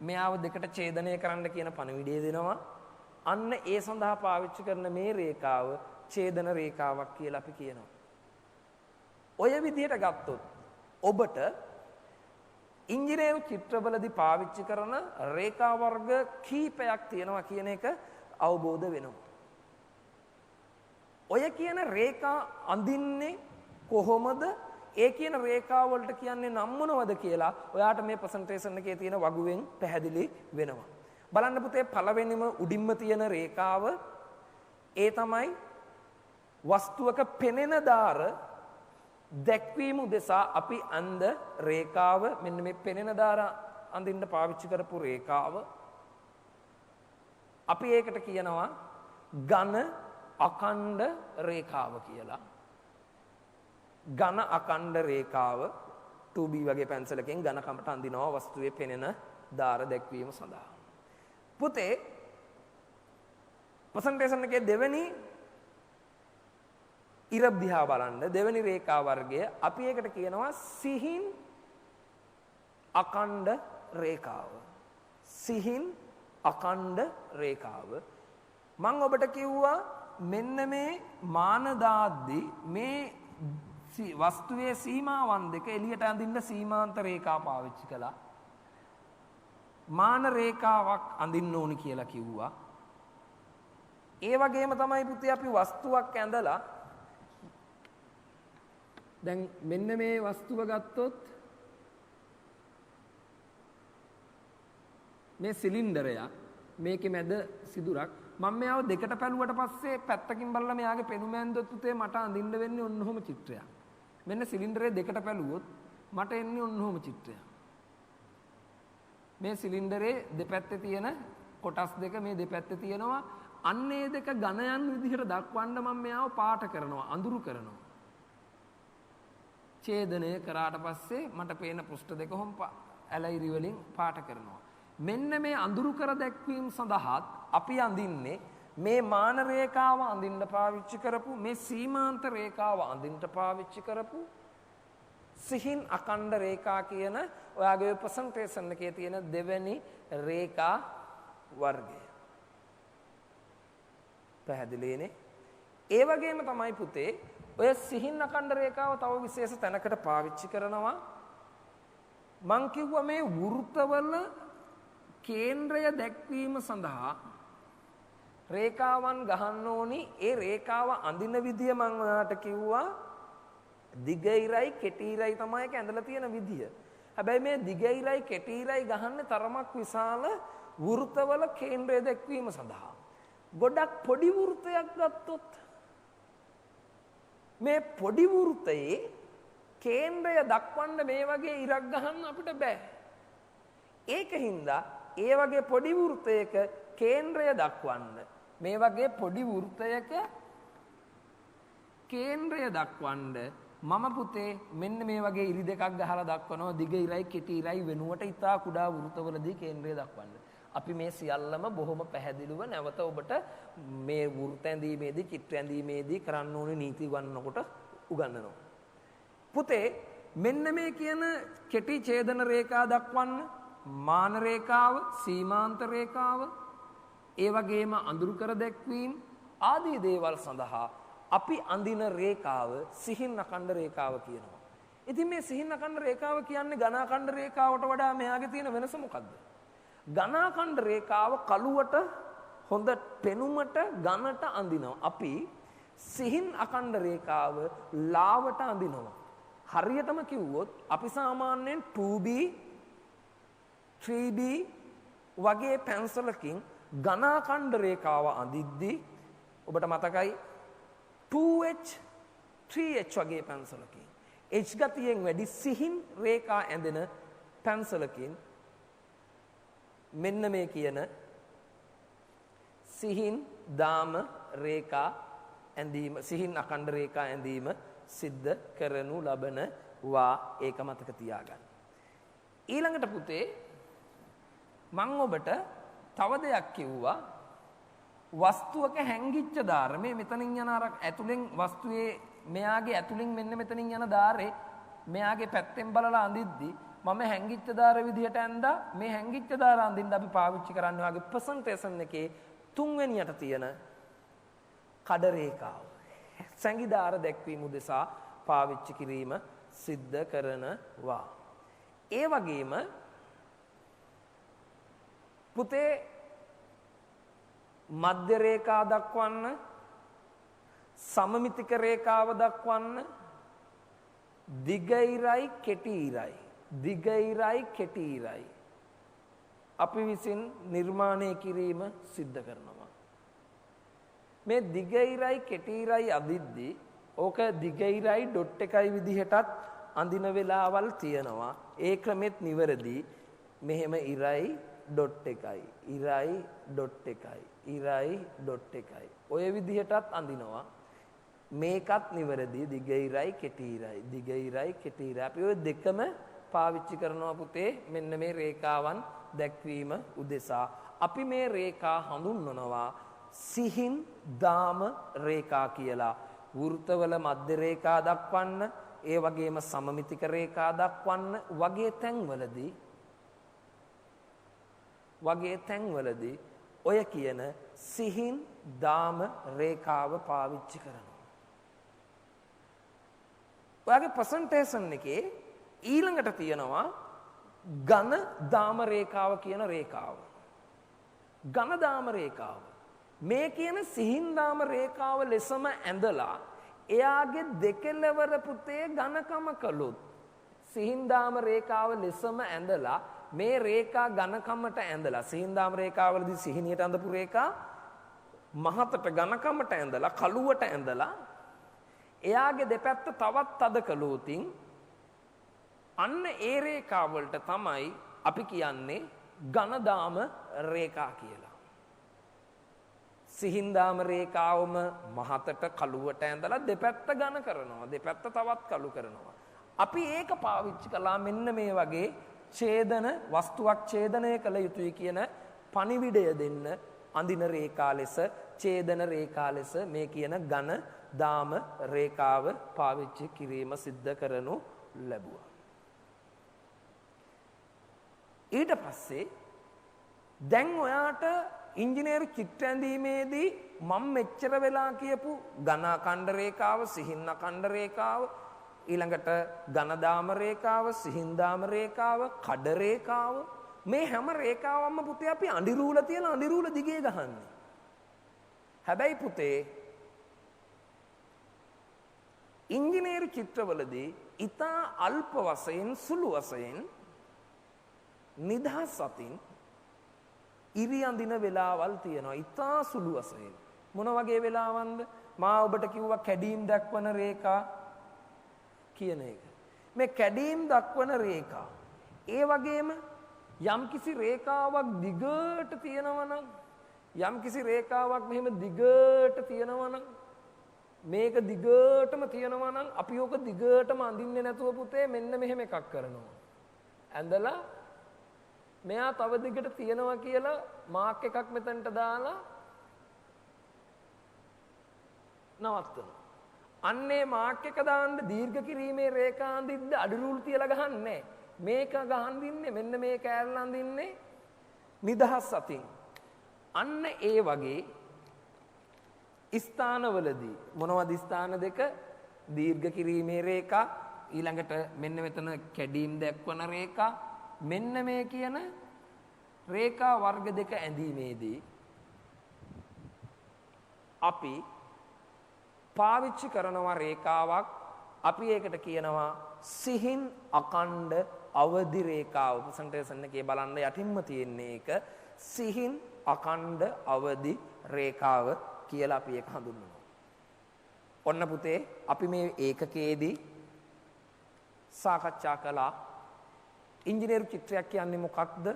මෙයාව දෙකට ඡේදනය කරන්න කියන පණිවිඩය දෙනවා. අන්න ඒ සඳහා පාවිච්චි කරන මේ රේඛාව ඡේදන රේඛාවක් කියලා අපි කියනවා. ඔය විදිහට ගත්තොත් ඔබට ඉංජිනේරු චිත්‍රවලදී පාවිච්චි කරන රේඛා වර්ග කීපයක් තියෙනවා කියන එක අවබෝධ වෙනවා. ඔය කියන රේඛා අඳින්නේ කොහොමද? ඒ කියන රේඛා වලට කියන්නේ නම් මොනවද කියලා ඔයාට මේ ප්‍රසන්ටේෂන් එකේ තියෙන වගුවෙන් පැහැදිලි වෙනවා. බලන්න පුතේ පළවෙනිම උඩින්ම තියෙන රේඛාව ඒ තමයි වස්තුවක පෙනෙන දාර දැක්වීම උදෙසා අපි අඳ රේඛාව මෙන්න මේ පෙනෙන දාර අඳින්න පාවිච්චි කරපු රේඛාව අපි ඒකට කියනවා ඝන අඛණ්ඩ රේඛාව කියලා. ඝන අඛණ්ඩ රේඛාව 2B වගේ පැන්සලකින් ඝනකමට අඳිනවා වස්තුවේ පෙනෙන දාර දැක්වීම සඳහා. පුතේ ප්‍රසන්ටේෂන් එකේ දෙවෙනි ඉර දිහා බලන්න දෙවෙනි රේඛා වර්ගය අපි ඒකට කියනවා සිහින් අඛණ්ඩ රේඛාව. සිහින් අඛණ්ඩ රේඛාව. මම ඔබට කිව්වා මෙන්න මේ මාන දාද්දී මේ වස්තුවේ සීමාවන් දෙක එළියට අඳින්න සීමාන්ත රේඛා පාවිච්චි කළා. මාන රේඛාවක් අඳින්න ඕනි කියලා කිව්වා. ඒ වගේම තමයි පුතේ අපි වස්තුවක් ඇඳලා දැන් මෙන්න මේ වස්තුව ගත්තොත් මේ සිලින්ඩරයක් මේකේ මැද සිදුරක් මම මෙයාව දෙකට පැලුවට පස්සේ පැත්තකින් බලලා මෙයාගේ පෙනුම ඇන්දොත් පුතේ මට අඳින්න වෙන්නේ ඔන්නෝම චිත්‍රයක්. මෙන්න සිලින්ඩරේ දෙකට පැලුවොත් මට එන්නේ ඔන්නෝම චිත්‍රයක්. මේ සිලින්ඩරේ දෙපැත්තේ තියෙන කොටස් දෙක මේ දෙපැත්තේ තියෙනවා. අන්නේ දෙක ඝනයන් විදිහට දක්වන්න මම මෙයාව පාට කරනවා, අඳුරු කරනවා. ඡේදනය කරාට පස්සේ මට පේන පෘෂ්ඨ දෙක හොම් ඇලයිරි වලින් පාට කරනවා. මෙන්න මේ අඳුරු කර දැක්වීම සඳහාත් අපි අඳින්නේ මේ මාන රේඛාව අඳින්න පාවිච්චි කරපු මේ සීමාන්ත රේඛාව අඳින්න පාවිච්චි කරපු සිහින් අඛණ්ඩ රේඛා කියන ඔයාගේ ප්‍රසන්ටේෂන් එකේ තියෙන දෙවෙනි රේඛා වර්ගය. පැහැදිලිනේ? ඒ වගේම තමයි පුතේ ඔය සිහින් අඛණ්ඩ රේඛාව තව විශේෂ තැනකට පාවිච්චි කරනවා. මං කිව්වා මේ වෘත්තවල කේන්ද්‍රය දැක්වීම සඳහා රේඛාවන් ගහන්න ඕනි. ඒ රේඛාව අඳින විදිය මම ඔයාලට කිව්වා දිගයිරයි කෙටියිරයි තමයි ඒක ඇඳලා තියෙන විදිය. හැබැයි මේ දිගයිරයි කෙටියිරයි ගහන්නේ තරමක් විශාල වෘත්තවල කේන්ද්‍රය දැක්වීම සඳහා. ගොඩක් පොඩි වෘත්තයක් ගත්තොත් මේ පොඩි වෘත්තයේ කේන්ද්‍රය දක්වන්න මේ වගේ ඉරක් ගහන්න අපිට බෑ. ඒකින්ද ඒ වගේ පොඩි වෘත්තයක කේන්ද්‍රය දක්වන්න මේ වගේ පොඩි වෘත්තයක කේන්ද්‍රය දක්වන්න මම පුතේ මෙන්න මේ වගේ ඉරි දෙකක් ගහලා දක්වනවා. දිග ඉරයි කෙටි ඉරයි වෙනුවට ඉතා කුඩා වෘත්තවලදී කේන්ද්‍රය දක්වන්න. අපි මේ සියල්ලම බොහොම පැහැදිලිව නැවත ඔබට මේ වෘත්ත ඇඳීමේදී චිත්‍ර ඇඳීමේදී කරන්න ඕනේ නීති ගන්නකොට උගන්වනවා. පුතේ මෙන්න මේ කියන කෙටි ඡේදන රේඛා දක්වන්න මාන රේඛාව, සීමාන්ත රේඛාව, ඒ වගේම අඳුරු කර දැක්වීම ආදී දේවල් සඳහා අපි අඳින රේඛාව සිහින් අඛණ්ඩ රේඛාව කියනවා. ඉතින් මේ සිහින් අඛණ්ඩ රේඛාව කියන්නේ ඝනාඛණ්ඩ රේඛාවට වඩා මෙයාගේ තියෙන වෙනස මොකද්ද? ඝනාඛණ්ඩ රේඛාව කළුවට හොඳ පෙනුමට ඝනට අඳිනවා. අපි සිහින් අඛණ්ඩ රේඛාව ලාවට අඳිනවා. හරියටම කිව්වොත් අපි සාමාන්‍යයෙන් 2B 3B වගේ පැන්සලකින් ඝනාඛණ්ඩ රේඛාව අඳිද්දී ඔබට මතකයි 2H 3H වගේ පැන්සලකින් H ගතියෙන් වැඩි සිහින් රේඛා ඇඳෙන පැන්සලකින් මෙන්න මේ කියන සිහින් දාම රේඛා ඇඳීම සිහින් අඛණ්ඩ රේඛා ඇඳීම සිද්ධ කරනු ලබනවා. ඒක මතක තියාගන්න. ඊළඟට පුතේ මම ඔබට තව දෙයක් කිව්වා. වස්තුවක හැංගිච්ච දාර මේ මෙතනින් යන අර ඇතුලෙන් වස්තුවේ මෙයාගේ ඇතුලින් මෙන්න මෙතනින් යන දාරේ මෙයාගේ පැත්තෙන් බලලා අඳිද්දි මම හැංගිච්ච දාර විදිහට ඇඳා මේ හැංගිච්ච දාර අඳින්න අපි පාවිච්චි කරන්නේ වාගේ ප්‍රසන්ටේෂන් එකේ තුන්වෙනියට තියෙන කඩ රේඛාව සංගීදාර දැක්වීම උදෙසා පාවිච්චි කිරීම සිද්ධ කරනවා. ඒ වගේම පුතේ මධ්‍ය රේඛා දක්වන්න සමමිතික රේඛාව දක්වන්න දිගයිරයි කෙටියිරයි දිගයිරයි කෙටියිරයි අපි විසින් නිර්මාණය කිරීම සිද්ධ කරනවා. මේ දිගයිරයි කෙටියිරයි අදිද්දී ඕක දිගයිරයි ඩොට් එකයි විදිහටත් අඳින වෙලාවල් තියෙනවා. ඒ ක්‍රමෙත් නිවැරදි. මෙහෙම ඉරයි ඩොට් එකයි ඉරයි ඩොට් එකයි ඉරයි ඩොට් එකයි ඔය විදිහටත් අඳිනවා. මේකත් නිවැරදි. දිගයිරයි කෙටියිරයි දිගයිරයි කෙටියිරයි අපි ඔය දෙකම පාවිච්චි කරනවා පුතේ මෙන්න මේ රේඛාවන් දැක්වීම උදෙසා. අපි මේ රේඛා හඳුන්වනවා සිහින් දාම රේඛා කියලා. වෘත්තවල මධ්‍ය රේඛා දක්වන්න ඒ වගේම සමමිතික රේඛා දක්වන්න වගේ තැන්වලදී ඔය කියන සිහින් දාම රේඛාව පාවිච්චි කරනවා. ඔයාගේ ප්‍රසන්ටේෂන් එකේ ඊළඟට තියෙනවා ඝන දාම රේඛාව කියන රේඛාව. ඝන දාම රේඛාව මේ කියන සිහින් දාම රේඛාව ලෙසම ඇඳලා එයාගේ දෙකලවර පුතේ ඝනකම කළොත් සිහින් දාම රේඛාව ලෙසම ඇඳලා මේ රේඛා ඝනකමට ඇඳලා සිහින්දාම රේඛාවලදී සිහිනියට අඳපු රේඛා මහතට ඝනකමට ඇඳලා කළුවට ඇඳලා එයාගේ දෙපැත්ත තවත් තද කළොතින් අන්න ඒ රේඛාවලට තමයි අපි කියන්නේ ඝනදාම රේඛා කියලා. සිහින්දාම රේඛාවම මහතට කළුවට ඇඳලා දෙපැත්ත ඝන කරනවා. දෙපැත්ත තවත් කළු කරනවා. අපි ඒක පාවිච්චි කළා මෙන්න මේ වගේ ඡේදන වස්තුවක් ඡේදනය කළ යුතුයි කියන පණිවිඩය දෙන්න අඳින රේඛා ලෙස ඡේදන රේඛා ලෙස මේ කියන ඝන දාම රේඛාව පාවිච්චි කිරීම සිද්ධ කරනු ලැබුවා. ඊට පස්සේ දැන් ඔයාට ඉංජිනේරු චිත්‍ර ඇඳීමේදී මම මෙච්චර වෙලා කියපු ඝන අඛණ්ඩ රේඛාව සිහින් අඛණ්ඩ රේඛාව ඊළඟට ඝනදාම රේඛාව සිහින්දාම රේඛාව කඩ රේඛාව මේ හැම රේඛාවක්ම පුතේ අපි අඳිරූල තියලා අඳිරූල දිගේ ගහන්නේ. හැබැයි පුතේ ඉංජිනේරු චිත්‍රවලදී ඊටා අල්ප වශයෙන් සුළු වශයෙන් නිදහස් අතින් ඉරි අඳින වෙලාවල් තියෙනවා. ඊටා සුළු වශයෙන්. මොන වගේ වෙලාවන්ද? මා ඔබට කිව්වා කැඩීම් දක්වන රේඛා කියන එක. මේ කැඩීම් දක්වන රේඛා ඒ වගේම යම්කිසි රේඛාවක් දිගට තියෙනවා නම් යම්කිසි රේඛාවක් මෙහෙම දිගට තියෙනවා නම් මේක දිගටම තියෙනවා නම් අපි ඕක දිගටම අඳින්නේ නැතුව පුතේ මෙන්න මෙහෙම එකක් කරනවා. ඇඳලා මෙයා තව දිගට තියෙනවා කියලා මාක් එකක් මෙතනට දාලා නවත්තනවා. අන්නේ මාක් එක දාන්න දීර්ඝ කිරීමේ රේඛා අඳින්න අඩිරූල් තියලා ගහන්නේ. මේක ගහන්නේ මෙන්න මේ කෑල්ල අඳින්නේ නිදහස් අතින්. අන්න ඒ වගේ ස්ථානවලදී මොනවද ස්ථාන දෙක? දීර්ඝ කිරීමේ රේඛා ඊළඟට මෙන්න මෙතන කැඩීම් දක්වන රේඛා මෙන්න මේ කියන රේඛා වර්ග දෙක ඇඳීමේදී අපි පාවිච්චි කරනවා රේඛාවක් අපි ඒකට කියනවා සිහින් අඛණ්ඩ අවදි රේඛාව. ප්‍රසන්ටේෂන් එකේ බලන්න යටින්ම තියෙන්නේ ඒක සිහින් අඛණ්ඩ අවදි රේඛාව කියලා අපි ඒක හඳුන්වනවා. ඔන්න පුතේ අපි මේ ඒකකයේදී සාකච්ඡා කළා ඉංජිනේරු චිත්‍රයක් කියන්නේ මොකක්ද?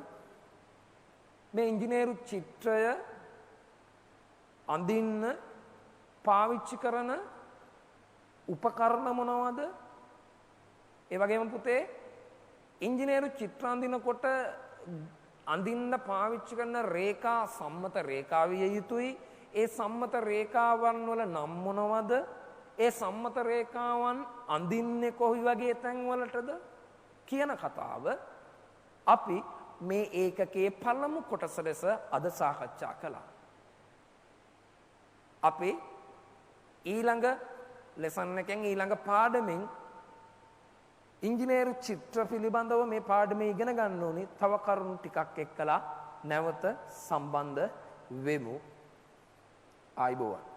මේ ඉංජිනේරු චිත්‍රය අඳින්න පාවිච්චි කරන උපකරණ මොනවද? ඒ වගේම පුතේ ඉංජිනේරු චිත්‍ර අඳිනකොට අඳින්න පාවිච්චි කරන රේඛා සම්මත රේඛා විය යුතුයි. ඒ සම්මත රේඛාවන් වල නම් මොනවද? ඒ සම්මත රේඛාවන් අඳින්නේ කොයි වගේ තැන් වලටද කියන කතාව අපි මේ ඒකකයේ පළමු කොටස ලෙස අද සාකච්ඡා කළා. අපි ඊළඟ ලෙසන් එකෙන් ඊළඟ පාඩමෙන් ඉංජිනේරු චිත්‍ර පිළිබඳව මේ පාඩමේ ඉගෙන ගන්න ඕනේ. තව කරුණු ටිකක් එක්කලා නැවත සම්බන්ධ වෙමු. ආයිබෝවන්.